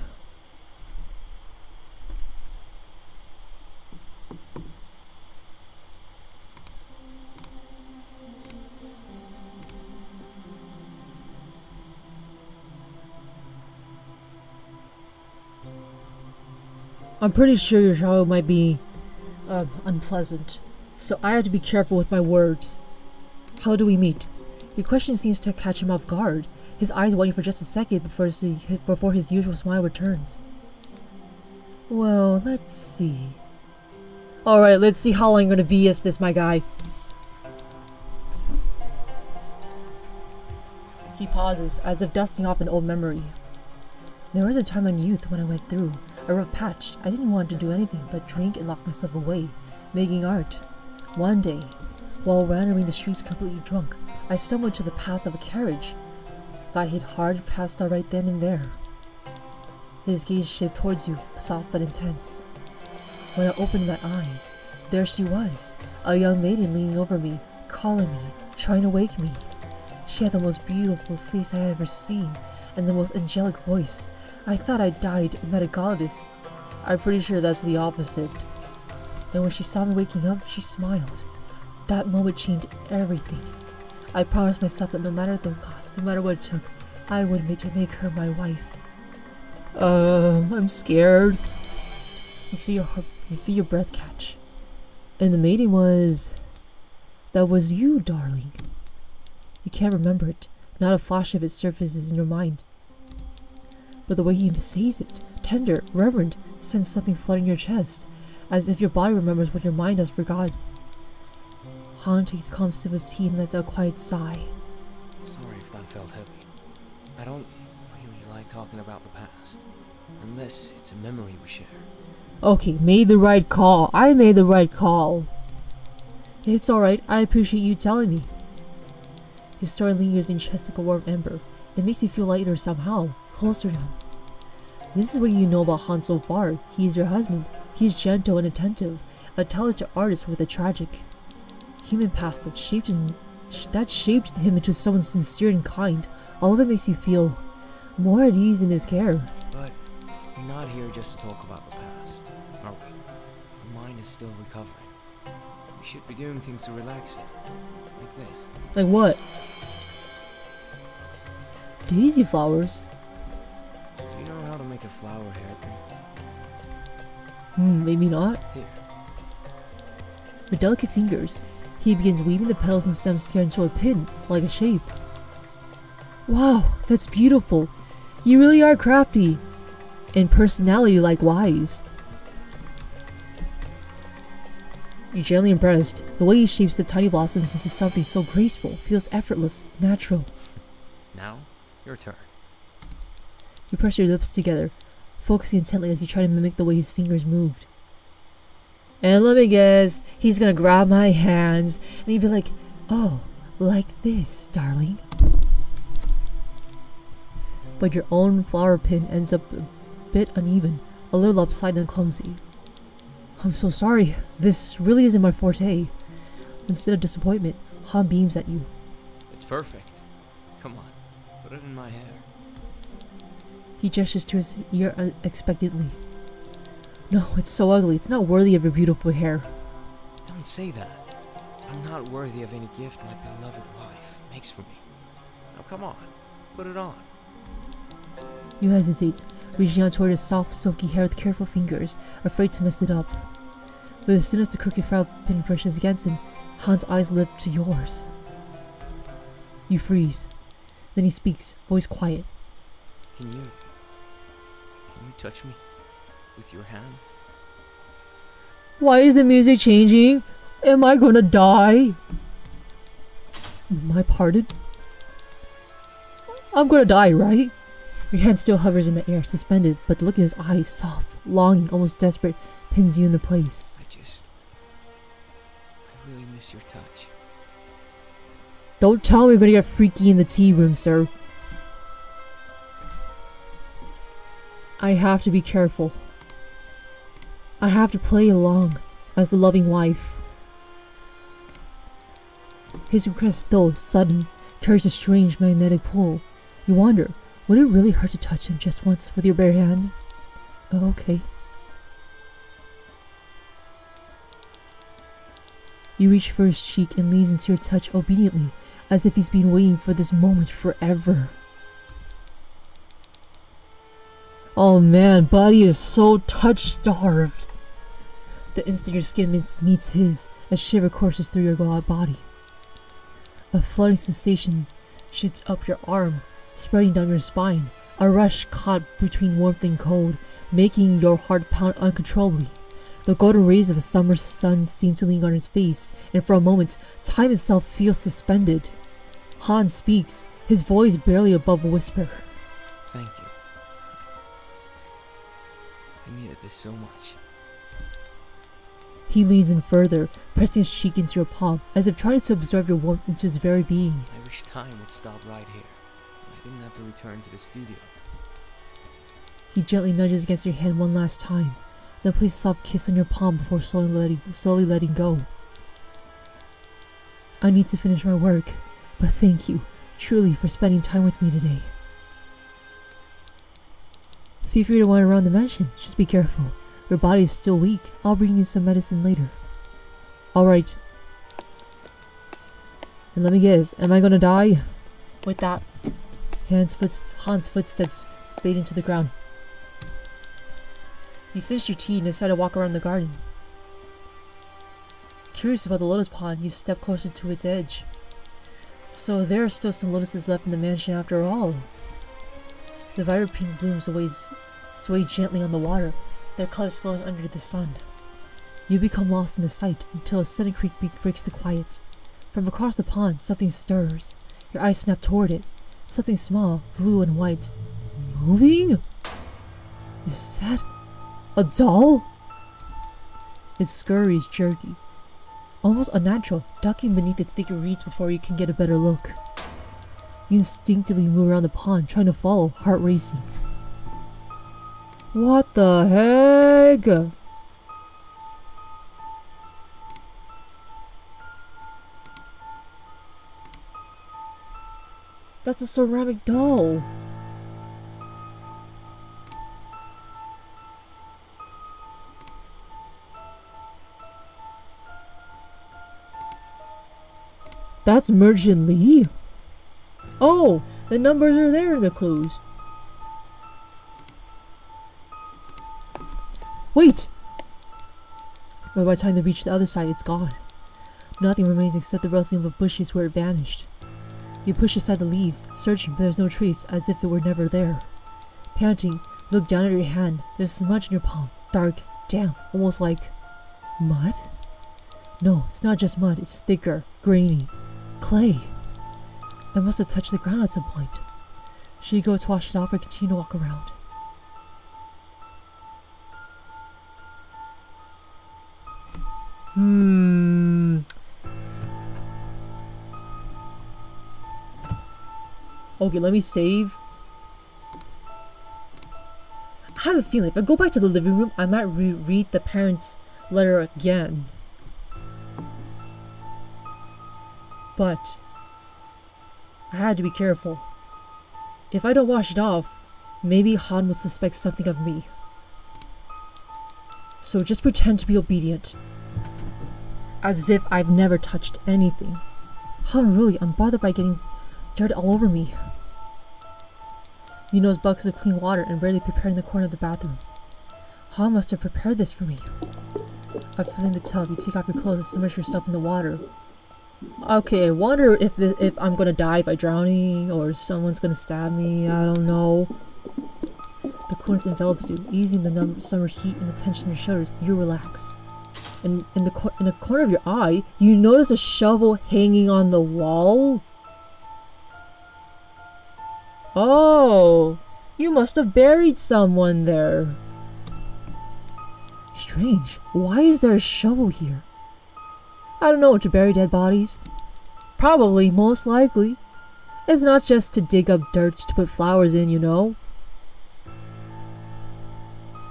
Speaker 1: I'm pretty sure your shower might be unpleasant, so I have to be careful with my words. How do we meet? Your question seems to catch him off guard, his eyes waiting for just a second before his usual smile returns. Well, let's see. Alright, let's see how long you're gonna BS this, my guy. He pauses, as if dusting off an old memory. There was a time in youth when I went through a rough patch. I didn't want to do anything but drink and lock myself away, making art. One day, while wandering the streets completely drunk, I stumbled to the path of a carriage. Got hit hard, passed out right then and there. His gaze shifted towards you, soft but intense. When I opened my eyes, there she was, a young maiden leaning over me, calling me, trying to wake me. She had the most beautiful face I had ever seen, and the most angelic voice. I thought I died and met a goddess. I'm pretty sure that's the opposite. And when she saw me waking up, she smiled. That moment changed everything. I promised myself that no matter the cost, no matter what it took, I would make her my wife. I'm scared. You feel your breath catch. And the maiden was... That was you, darling. You can't remember it. Not a flash of it surfaces in your mind. But the way he says it, tender, reverent, sends something flooding your chest, as if your body remembers what your mind has forgot. Han takes a calm sip of tea and lets out a quiet sigh.
Speaker 2: Sorry if that felt heavy. I don't really like talking about the past, unless it's a memory we share.
Speaker 1: Okay, made the right call. I made the right call. It's alright, I appreciate you telling me. His story lingers in your chest like a warm ember. It makes you feel lighter somehow, closer to him. This is what you know about Han so far. He is your husband. He is gentle and attentive, a talented artist with a tragic human past that shaped him into someone sincere and kind. All of it makes you feel more at ease in his care.
Speaker 2: But we're not here just to talk about the past, are we? Our mind is still recovering. We should be doing things to relax it. Like this.
Speaker 1: Like what? Daisy flowers?
Speaker 2: Do you know how to make a flower hairpin?
Speaker 1: Maybe not.
Speaker 2: Here.
Speaker 1: With delicate fingers, he begins weaving the petals and stems together into a pin, like a shape. Wow, that's beautiful. You really are crafty. And personality likewise. You're generally impressed. The way he shapes the tiny blossoms into something so graceful feels effortless, natural.
Speaker 2: Now, your turn.
Speaker 1: You press your lips together, focusing intently as you try to mimic the way his fingers moved. And let me guess, he's gonna grab my hands and he'd be like, oh, like this, darling. But your own flower pin ends up a bit uneven, a little lopsided and clumsy. I'm so sorry, this really isn't my forte. Instead of disappointment, Han beams at you.
Speaker 2: It's perfect. Come on, put it in my hair.
Speaker 1: He gestures to his ear unexpectedly. No, it's so ugly. It's not worthy of your beautiful hair.
Speaker 2: Don't say that. I'm not worthy of any gift my beloved wife makes for me. Now come on, put it on.
Speaker 1: You hesitate, reaching out toward his soft, silky hair with careful fingers, afraid to mess it up. But as soon as the crooked flower pin brushes against him, Han's eyes lift to yours. You freeze. Then he speaks, voice quiet.
Speaker 2: Can you touch me with your hand?
Speaker 1: Why is the music changing? Am I gonna die? Am I parted? I'm gonna die, right? Your hand still hovers in the air, suspended, but the look in his eyes, soft, longing, almost desperate, pins you in the place.
Speaker 2: I really miss your touch.
Speaker 1: Don't tell me we're gonna get freaky in the tea room, sir. I have to be careful. I have to play along as the loving wife. His request, though sudden, carries a strange magnetic pull. You wonder, would it really hurt to touch him just once with your bare hand? Oh, okay. You reach for his cheek and leans into your touch obediently, as if he's been waiting for this moment forever. Oh man, Buddy is so touch-starved. The instant your skin meets his, a shiver courses through your body. A flooding sensation shoots up your arm, spreading down your spine, a rush caught between warmth and cold, making your heart pound uncontrollably. The golden rays of the summer sun seem to linger on his face, and for a moment, time itself feels suspended. Han speaks, his voice barely above a whisper.
Speaker 2: Thank you. I needed this so much.
Speaker 1: He leans in further, pressing his cheek into your palm, as if trying to absorb your warmth into his very being.
Speaker 2: I wish time would stop right here. I didn't have to return to the studio.
Speaker 1: He gently nudges against your hand one last time, then places a soft kiss on your palm before slowly letting go. I need to finish my work, but thank you, truly, for spending time with me today. Feel free to wander around the mansion, just be careful. Your body is still weak. I'll bring you some medicine later. Alright. And let me guess, am I gonna die? With that, Han's footsteps fade into the ground. You finished your tea and decided to walk around the garden. Curious about the lotus pond, you step closer to its edge. So there are still some lotuses left in the mansion after all. The vibrant pink blooms sway gently on the water, their colors glowing under the sun. You become lost in the sight until a sudden creak breaks the quiet. From across the pond, something stirs. Your eyes snap toward it. Something small, blue and white. Moving? Is that a doll? Its scurry is jerky, almost unnatural, ducking beneath the thicker reeds before you can get a better look. You instinctively move around the pond, trying to follow, heart racing. What the heck? That's a ceramic doll. That's Merchant Lee? Oh, the numbers are there in the clues. Wait! But by the time they reach the other side, it's gone. Nothing remains except the rustling of bushes where it vanished. You push aside the leaves, searching, but there's no trace, as if it were never there. Panting, you look down at your hand. There's smudge in your palm. Dark, damp, almost like mud? No, it's not just mud, it's thicker, grainy. Clay. I must have touched the ground at some point. Should you go to wash it off or continue to walk around? Okay, let me save. I have a feeling if I go back to the living room, I might reread the parents' letter again. But I had to be careful. If I don't wash it off, maybe Han will suspect something of me. So just pretend to be obedient. As if I've never touched anything. Han really unbothered by getting dirt all over me. You notice buckets of clean water and rarely prepared in the corner of the bathroom. Han must have prepared this for me. After filling the tub, you take off your clothes and submerge yourself in the water. Okay, I wonder if I'm gonna die by drowning or someone's gonna stab me. I don't know. The coolness envelops you, easing the summer heat and the tension in your shoulders. You relax. And in the corner of your eye, you notice a shovel hanging on the wall. Oh, you must have buried someone there. Strange. Why is there a shovel here? I don't know, to bury dead bodies? Probably, most likely. It's not just to dig up dirt to put flowers in, you know?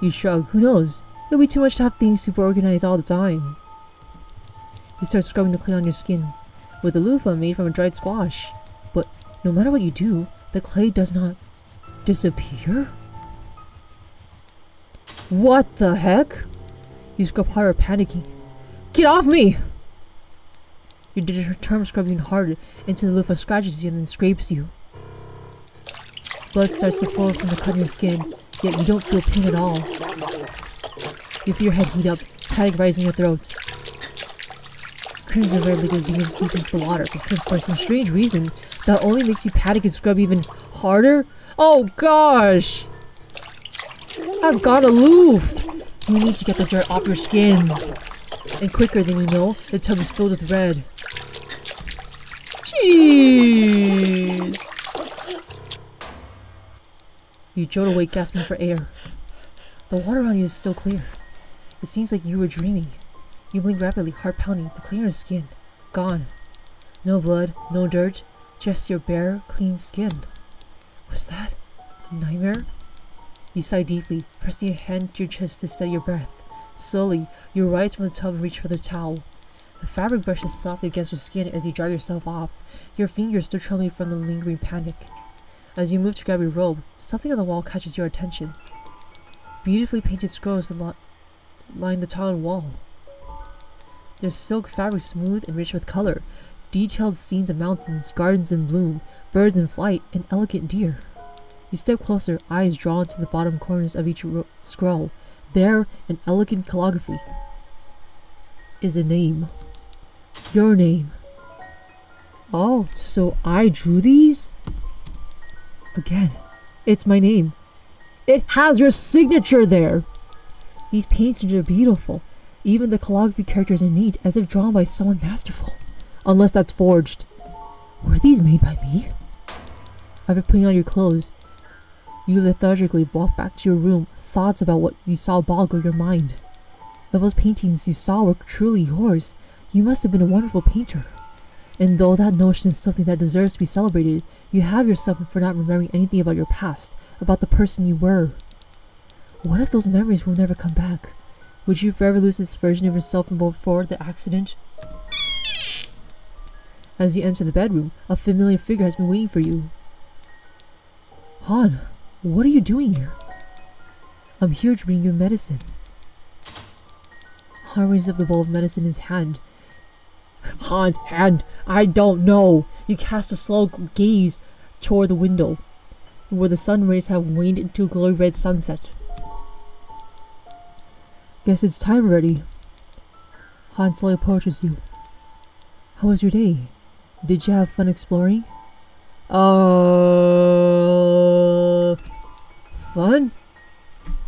Speaker 1: You shrug. Who knows? It'll be too much to have things super organized all the time. You start scrubbing the clay on your skin with a loofah made from a dried squash. But no matter what you do, the clay does not disappear? What the heck? You scrub harder, panicking. Get off me! You determined scrubbing harder until the loofah scratches you and then scrapes you. Blood starts to flow from the cut in your skin, yet you don't feel pain at all. You feel your head heat up, panic rising in your throat. Crimson red liquid begins to seep into the water, but for some strange reason, that only makes you panic and scrub even harder. Oh gosh! I've got a loof! You need to get the dirt off your skin. And quicker than you know, the tub is filled with red. Jeez! You jolt awake, gasping for air. The water around you is still clear. It seems like you were dreaming. You blink rapidly, heart pounding, the clear skin. Gone. No blood, no dirt, just your bare, clean skin. Was that a nightmare? You sigh deeply, pressing a hand to your chest to steady your breath. Slowly, you rise from the tub and reach for the towel. The fabric brushes softly against your skin as you dry yourself off, your fingers still trembling from the lingering panic. As you move to grab your robe, something on the wall catches your attention. Beautifully painted scrolls line the tiled wall. Their silk fabric smooth and rich with color, detailed scenes of mountains, gardens in bloom, birds in flight, and elegant deer. You step closer, eyes drawn to the bottom corners of each scroll. There, in elegant calligraphy, is a name. Your name. Oh, so I drew these? Again, it's my name. It has your signature there! These paintings are beautiful. Even the calligraphy characters are neat, as if drawn by someone masterful. Unless that's forged. Were these made by me? After putting on your clothes, you lethargically walk back to your room. Thoughts about what you saw boggle your mind. If those paintings you saw were truly yours, you must have been a wonderful painter. And though that notion is something that deserves to be celebrated, you have yourself for not remembering anything about your past, about the person you were. What if those memories will never come back? Would you forever lose this version of yourself before the accident? As you enter the bedroom, a familiar figure has been waiting for you. Han, what are you doing here? I'm here to bring you medicine. Han raises up the bowl of medicine in his hand. Han's hand. I don't know. You cast a slow gaze toward the window, where the sun rays have waned into a glowing red sunset. Guess it's time already. Han slowly approaches you. How was your day? Did you have fun exploring? Fun?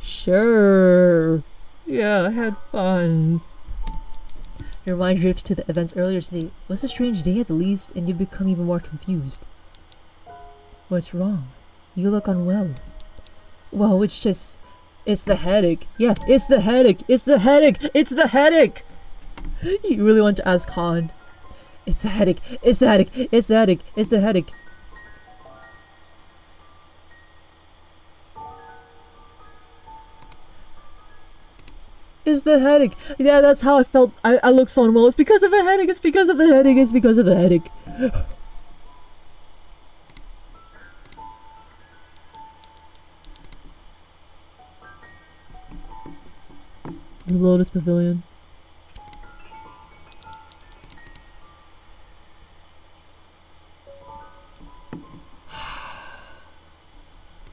Speaker 1: Sure. Yeah, I had fun. Your mind drifts to the events earlier today. It was a strange day at the least, and you become even more confused. What's wrong? You look unwell. Well, it's the headache. Yeah, it's the headache. It's the headache. It's the headache. You really want to ask Han. It's the headache. It's the headache. It's the headache. It's the headache. It's the headache. Yeah, that's how I felt. I look so unwell. It's because of the headache. It's because of the headache. It's because of the headache. The Lotus Pavilion.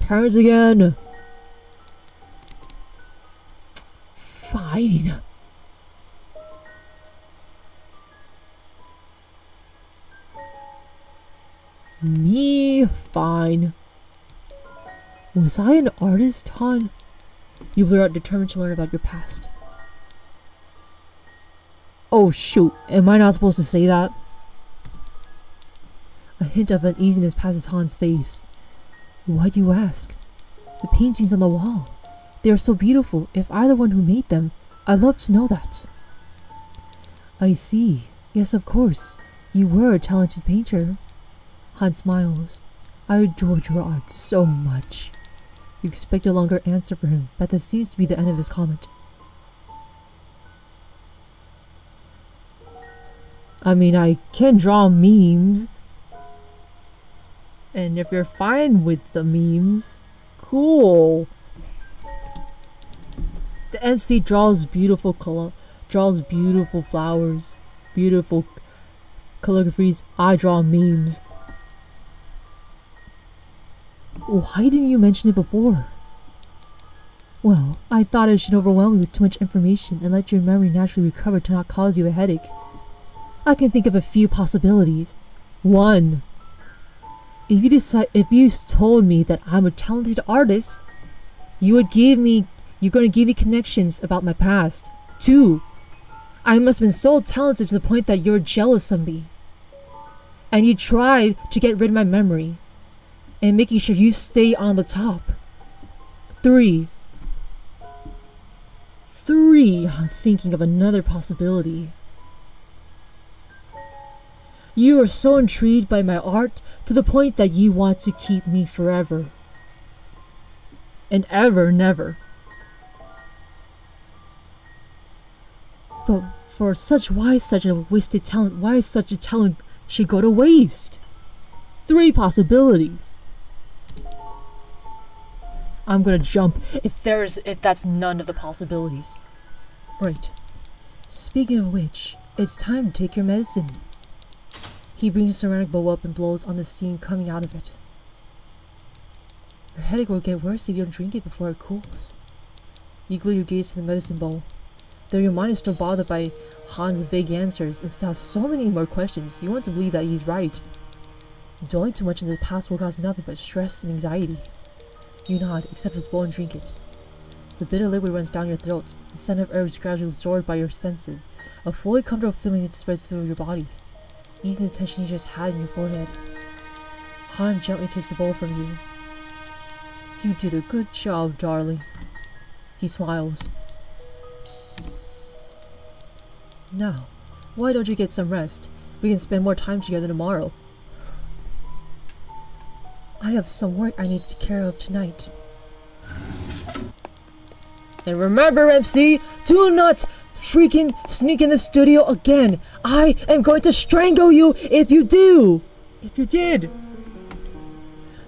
Speaker 1: Parents again. Fine. Me? Fine. Was I an artist, Han? You blur out, determined to learn about your past. Oh shoot, am I not supposed to say that? A hint of uneasiness passes Han's face. Why do you ask? The paintings on the wall. They are so beautiful. If I'm the one who made them, I'd love to know that. I see. Yes, of course. You were a talented painter. Han smiles. I adored your art so much. You expect a longer answer for him, but that seems to be the end of his comment. I mean, I can draw memes. And if you're fine with the memes, cool. The MC draws beautiful flowers, beautiful calligraphies. I draw memes. Why didn't you mention it before? Well, I thought I should overwhelm you with too much information and let your memory naturally recover to not cause you a headache. I can think of a few possibilities. 1. If you told me that I'm a talented artist, you're going to give me connections about my past. 2. I must have been so talented to the point that you're jealous of me. And you tried to get rid of my memory and making sure you stay on the top. 3. I'm thinking of another possibility. You are so intrigued by my art to the point that you want to keep me forever. And ever, never. But why such a wasted talent? Why such a talent should go to waste? 3 possibilities. I'm gonna jump if that's none of the possibilities. Right. Speaking of which, it's time to take your medicine. He brings a ceramic bowl up and blows on the steam coming out of it. Your headache will get worse if you don't drink it before it cools. You glue your gaze to the medicine bowl. Though your mind is still bothered by Han's vague answers and still has so many more questions, you want to believe that he's right. Dwelling too much in the past will cause nothing but stress and anxiety. You nod, accept his bowl and drink it. The bitter liquid runs down your throat. The scent of herbs gradually absorbed by your senses. A fully comfortable feeling that spreads through your body, easing the tension you just had in your forehead. Han gently takes the bowl from you. You did a good job, darling. He smiles. Now, why don't you get some rest? We can spend more time together tomorrow. I have some work I need to take care of tonight. And remember, MC, do not freaking sneak in the studio again. I am going to strangle you if you do. If you did.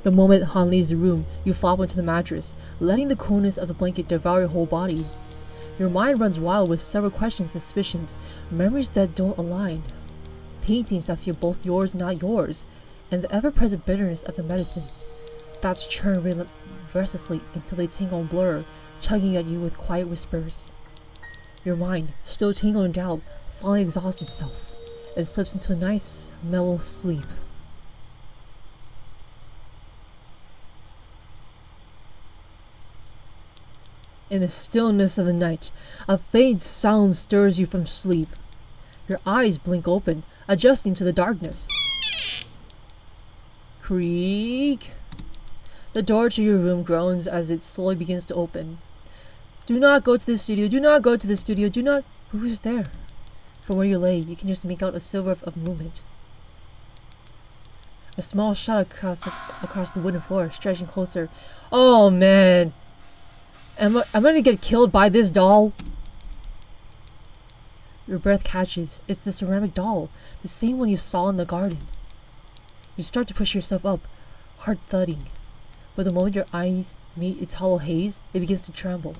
Speaker 1: The moment Han leaves the room, you flop onto the mattress, letting the coolness of the blanket devour your whole body. Your mind runs wild with several questions and suspicions, memories that don't align. paintings that feel both yours and not yours, and the ever-present bitterness of the medicine. Thoughts churn restlessly until they tingle and blur, tugging at you with quiet whispers. Your mind, still tangled in doubt, finally exhausts itself and slips into a nice, mellow sleep. In the stillness of the night, a faint sound stirs you from sleep. Your eyes blink open, adjusting to the darkness. Creak. The door to your room groans as it slowly begins to open. Do not go to the studio, do not go to the studio, do not... Who's there? From where you lay, you can just make out a silhouette of movement. A small shadow across the wooden floor, stretching closer. Oh man! Am I gonna get killed by this doll? Your breath catches. It's the ceramic doll, the same one you saw in the garden. You start to push yourself up, heart thudding. But the moment your eyes meet its hollow haze, it begins to tremble.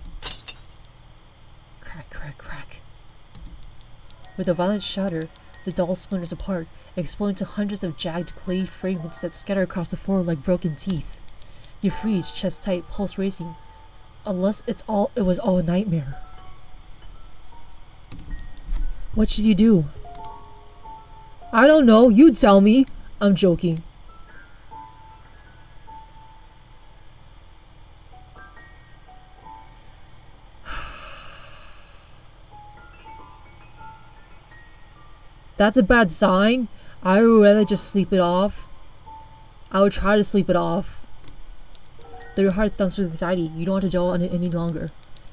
Speaker 1: Crack, crack, crack. With a violent shudder, the doll splinters apart, exploding to hundreds of jagged clay fragments that scatter across the floor like broken teeth. You freeze, chest tight, pulse racing. Unless it was all a nightmare. What should you do? I don't know, you tell me. I'm joking. That's a bad sign. I would rather just sleep it off. I would try to sleep it off. Though your heart thumps with anxiety, you don't want to dwell on it any longer.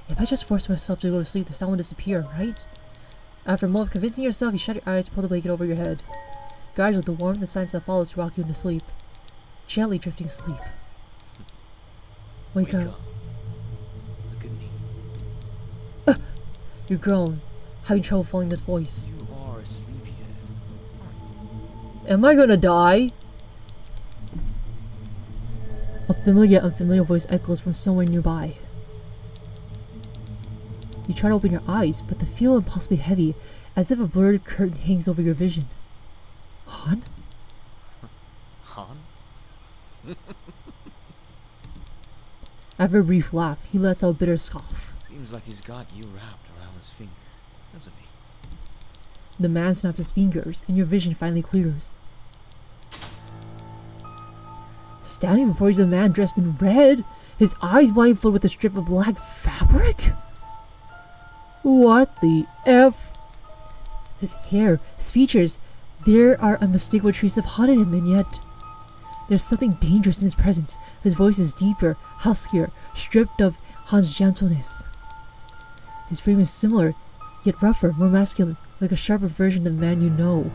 Speaker 1: If I just force myself to go to sleep, the sound will disappear, right? After a moment of convincing yourself, you shut your eyes, pull the blanket over your head. Gradually, the warmth and silence that follows to rock you into sleep. Gently drifting asleep. Wake up.
Speaker 2: Look at me.
Speaker 1: You groan, having trouble following the voice.
Speaker 2: You are a sleepyhead, aren't you?
Speaker 1: Am I gonna die? A familiar yet unfamiliar voice echoes from somewhere nearby. You try to open your eyes, but they feel impossibly heavy, as if a blurred curtain hangs over your vision. Han?
Speaker 2: Han?
Speaker 1: After a brief laugh, he lets out a bitter scoff.
Speaker 2: Seems like he's got you wrapped around his finger, doesn't he?
Speaker 1: The man snaps his fingers, and your vision finally clears. Standing before you is a man dressed in red, his eyes blindfolded with a strip of black fabric? What the F? His hair, his features, there are unmistakable traces of Han in him, and yet there's something dangerous in his presence. His voice is deeper, huskier, stripped of Han's gentleness. His frame is similar, yet rougher, more masculine, like a sharper version of the man you know.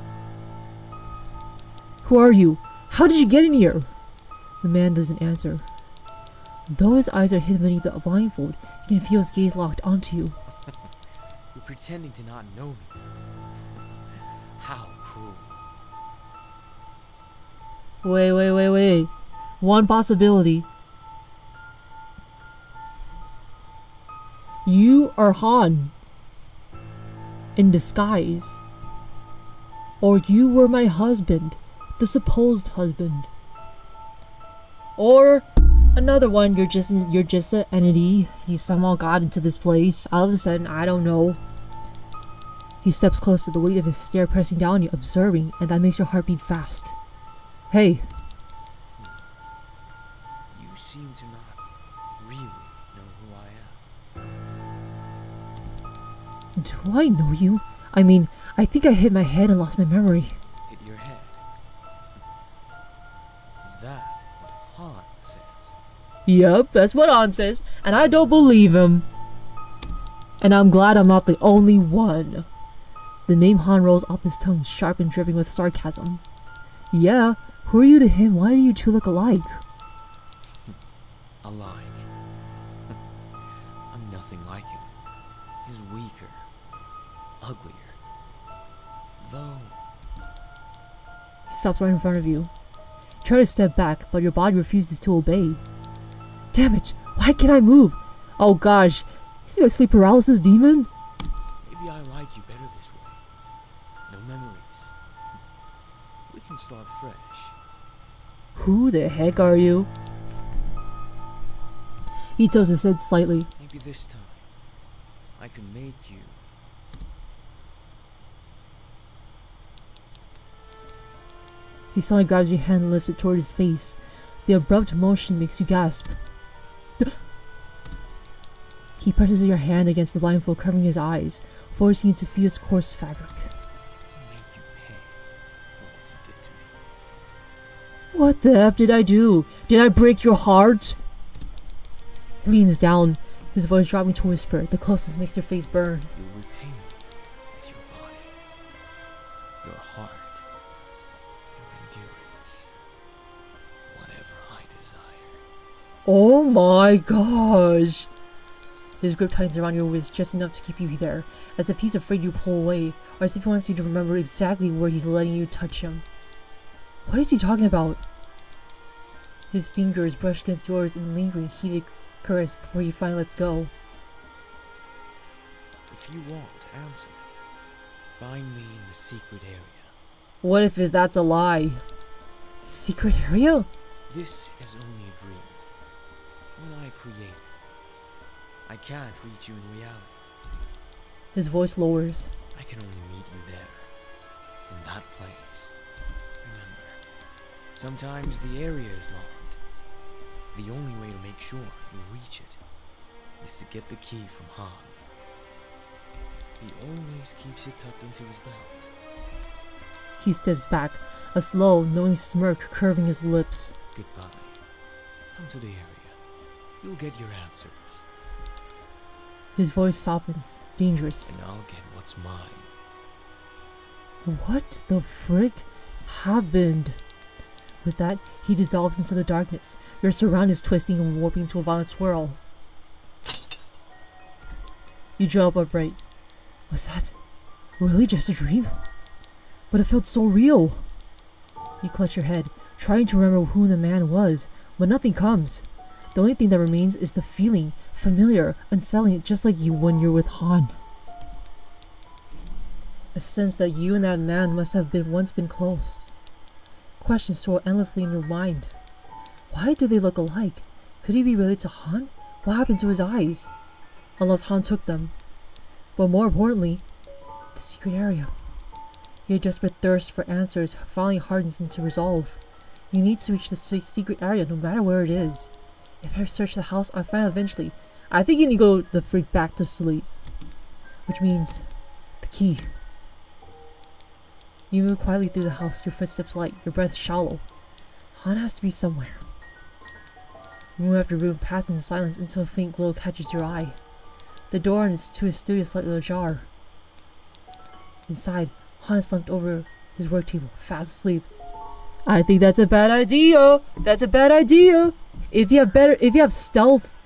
Speaker 1: Who are you? How did you get in here? The man doesn't answer. Though his eyes are hidden beneath the blindfold, you can feel his gaze locked onto you.
Speaker 2: You're pretending to not know me. How cruel.
Speaker 1: Wait. One possibility. You are Han. In disguise. Or you were my husband. The supposed husband. Or another one, you're just an entity. You somehow got into this place. All of a sudden, I don't know. He steps close to the weight of his stare pressing down on you, observing, and that makes your heart beat fast. Hey.
Speaker 2: You seem to not really know who I am.
Speaker 1: Do I know you? I mean, I think I hit my head and lost my memory.
Speaker 2: Hit your head. Is that what Han says?
Speaker 1: Yep, that's what Han says, and I don't believe him. And I'm glad I'm not the only one. The name Han rolls off his tongue, sharp and dripping with sarcasm. Yeah, who are you to him? Why do you two look alike?
Speaker 2: Alike. I'm nothing like him. He's weaker. Uglier. Though...
Speaker 1: He stops right in front of you. You try to step back, but your body refuses to obey. Damn it, why can't I move? Oh gosh, you see my sleep paralysis demon?
Speaker 2: Maybe I like you better this way. No memories. we can start fresh.
Speaker 1: Who the heck are you? He tilts his head slightly.
Speaker 2: Maybe this time, I can make you.
Speaker 1: He suddenly grabs your hand and lifts it toward his face. The abrupt motion makes you gasp. He presses your hand against the blindfold, covering his eyes, forcing you to feel its coarse fabric.
Speaker 2: I'll make you pay for what you did to me.
Speaker 1: What the F did I do? Did I break your heart? He leans down, his voice dropping to a whisper. The closeness makes your face burn.
Speaker 2: You'll repay me with your body, your heart, your endurance, whatever I desire.
Speaker 1: Oh my gosh. His grip tightens around your wrist just enough to keep you there, as if he's afraid you pull away, or as if he wants you to remember exactly where he's letting you touch him. What is he talking about? His fingers brush against yours in a lingering, heated caress before he finally lets go.
Speaker 2: If you want answers, find me in the secret area.
Speaker 1: What if that's a lie? Secret area?
Speaker 2: This is only a dream. One I created. I can't reach you in reality.
Speaker 1: His voice lowers.
Speaker 2: I can only meet you there, in that place. Remember, sometimes the area is locked. The only way to make sure you reach it is to get the key from Han. He always keeps it tucked into his belt.
Speaker 1: He steps back, a slow, knowing smirk curving his lips.
Speaker 2: Goodbye. Come to the area. You'll get your answers.
Speaker 1: His voice softens, dangerous.
Speaker 2: And I'll get what's mine.
Speaker 1: What the frick happened? With that, he dissolves into the darkness. Your surround is twisting and warping into a violent swirl. You draw up upright. Was that really just a dream? But it felt so real. You clutch your head, trying to remember who the man was, but nothing comes. The only thing that remains is the feeling, familiar, unsettling, just like you when you're with Han. A sense that you and that man must have once been close. Questions swirl endlessly in your mind. Why do they look alike? Could he be related to Han? What happened to his eyes? Unless Han took them. But more importantly, the secret area. Your desperate thirst for answers finally hardens into resolve. You need to reach the secret area no matter where it is. If I search the house, I'll find it eventually. I think you need to go the freak back to sleep. Which means the key. You move quietly through the house, your footsteps light, your breath shallow. Han has to be somewhere. Room after room passes in silence until a faint glow catches your eye. The door to his studio is slightly ajar. Inside, Han is slumped over his work table, fast asleep. I think that's a bad idea. That's a bad idea. If you have stealth,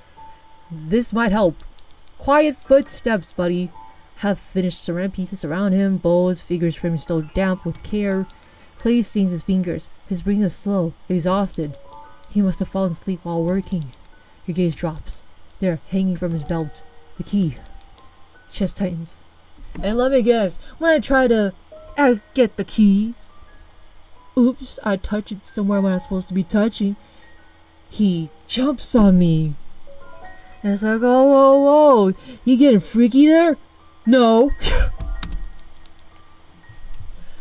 Speaker 1: this might help. Quiet footsteps, buddy. Have finished ceramic pieces around him, bows, figures framed still damp with care. Clay stains his fingers. His breathing is slow, exhausted. He must have fallen asleep while working. Your gaze drops. There, hanging from his belt, the key. Chest tightens. And let me guess, when I try to get the key, oops, I touch it somewhere when I'm supposed to be touching. He jumps on me. And it's like, oh, whoa, whoa, you getting freaky there? No.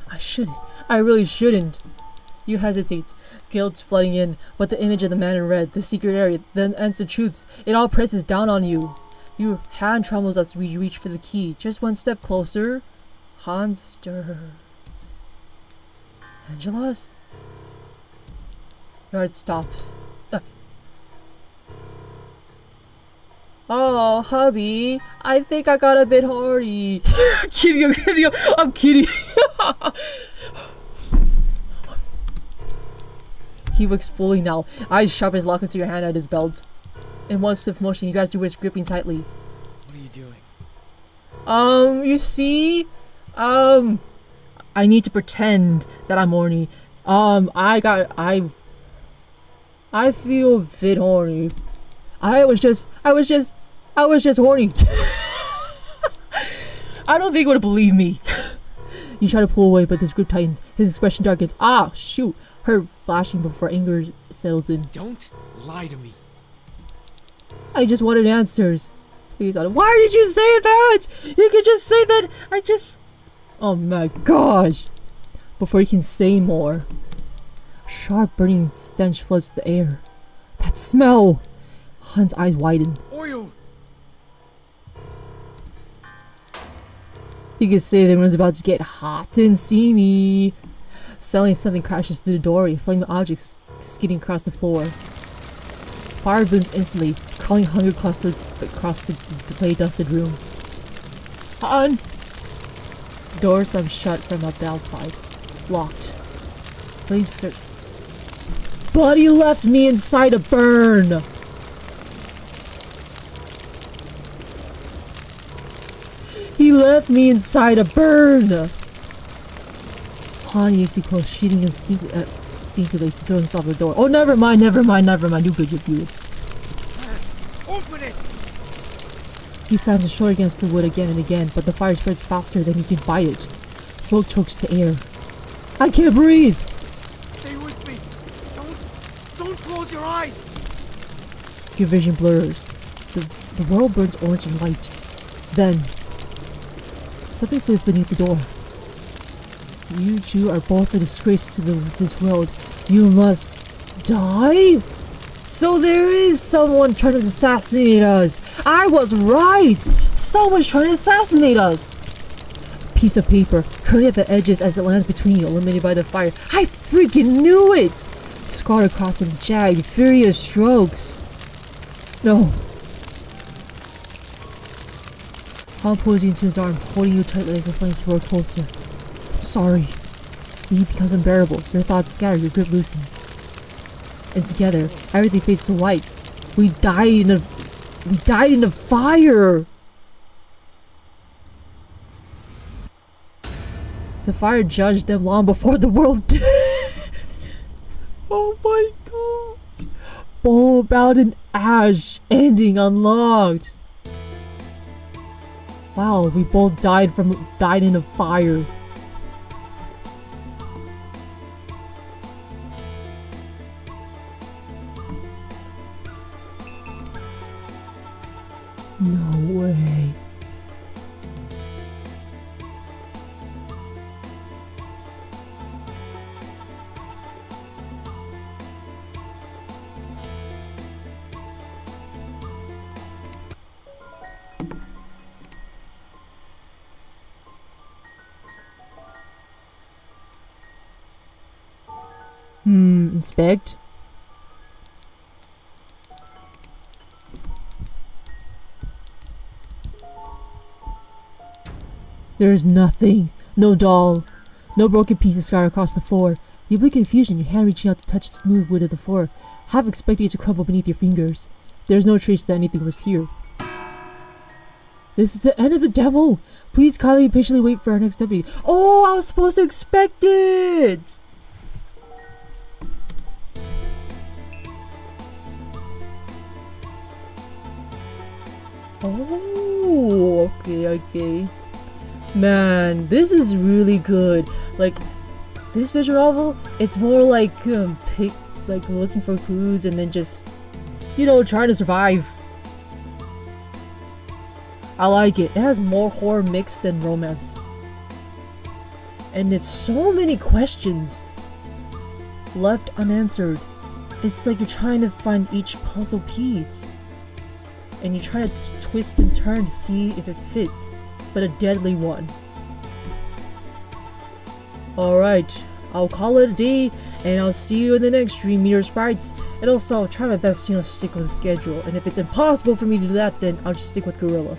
Speaker 1: I shouldn't. I really shouldn't. You hesitate, guilt flooding in, but the image of the man in red, the secret area, then ends the truths. It all presses down on you. Your hand trembles as we reach for the key. Just one step closer. Hans stirs. Angela's? Your heart stops. Oh, hubby, I think I got a bit horny. I'm kidding. He looks fully now, eyes sharp as lock into your hand at his belt. In one swift motion, he grabs your wrist, gripping tightly.
Speaker 2: What are you doing?
Speaker 1: You see? I need to pretend that I'm horny. I feel a bit horny. I was just horny. I don't think you would believe me. You try to pull away, but his grip tightens. His expression darkens. Ah, shoot! Hurt flashing before anger settles in.
Speaker 2: Don't lie to me.
Speaker 1: I just wanted answers. Please, why did you say that? You could just say that. Oh my gosh! Before he can say more, a sharp burning stench floods the air. That smell! Han's eyes widen.
Speaker 2: Oil!
Speaker 1: You could say the room's about to get hot and steamy. Suddenly something crashes through the doorway, flaming objects skidding across the floor. Fire booms instantly, crawling hunger across the clay-dusted room. Han! Doors slam shut from the outside. Locked. Flames start. But he left me inside to burn! He left me inside to burn! Han yanks you close, shooting instinctively to throw himself at the door. Oh, never mind. You good, you good.
Speaker 2: Open it!
Speaker 1: He slams his shoulder against the wood again and again, but the fire spreads faster than he can fight it. Smoke chokes the air. I can't breathe!
Speaker 2: Stay with me! Don't close your eyes!
Speaker 1: Your vision blurs. The world burns orange and white. Then, something slips beneath the door. You two are both a disgrace to this world. You must die? So there is someone trying to assassinate us. I was right. Someone's trying to assassinate us. Piece of paper, curling at the edges as it lands between you, eliminated by the fire. I freaking knew it! Scarred across in jagged, furious strokes. No. Han pulls you into his arm, holding you tightly as the flames roar closer. Sorry. The heat becomes unbearable. Your thoughts scatter, your grip loosens. And together, everything fades to white. We died in a fire! The fire judged them long before the world did. Oh my god. Bone about an ash, ending unlocked. Wow, we both died in a fire. No way. Inspect. There's nothing. No doll. No broken pieces scar across the floor. You blink in confusion, your hand reaching out to touch the smooth wood of the floor, half expecting it to crumble beneath your fingers. There's no trace that anything was here. This is the end of the demo! Please kindly and patiently wait for our next update. Oh, I was supposed to expect it! Oh, okay. Man, this is really good. Like, this visual novel, it's more like looking for clues and then just, trying to survive. I like it. It has more horror mix than romance. And it's so many questions left unanswered. It's like you're trying to find each puzzle piece. And you're trying to twist and turn to see if it fits, but a deadly one. Alright, I'll call it a day, and I'll see you in the next stream, Meteor Sprites. And also, I'll try my best, stick with the schedule. And if it's impossible for me to do that, then I'll just stick with Gorilla.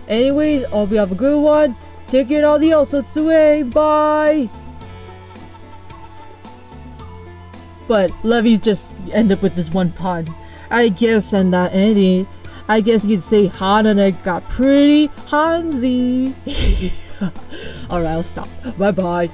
Speaker 1: Anyways, I hope you have a good one. Take care and all the else, it's away. Bye! But let me just end up with this one pun. I guess I'm not ending. I guess you could say Han and I got pretty Hanzy. Alright, I'll stop. Bye bye.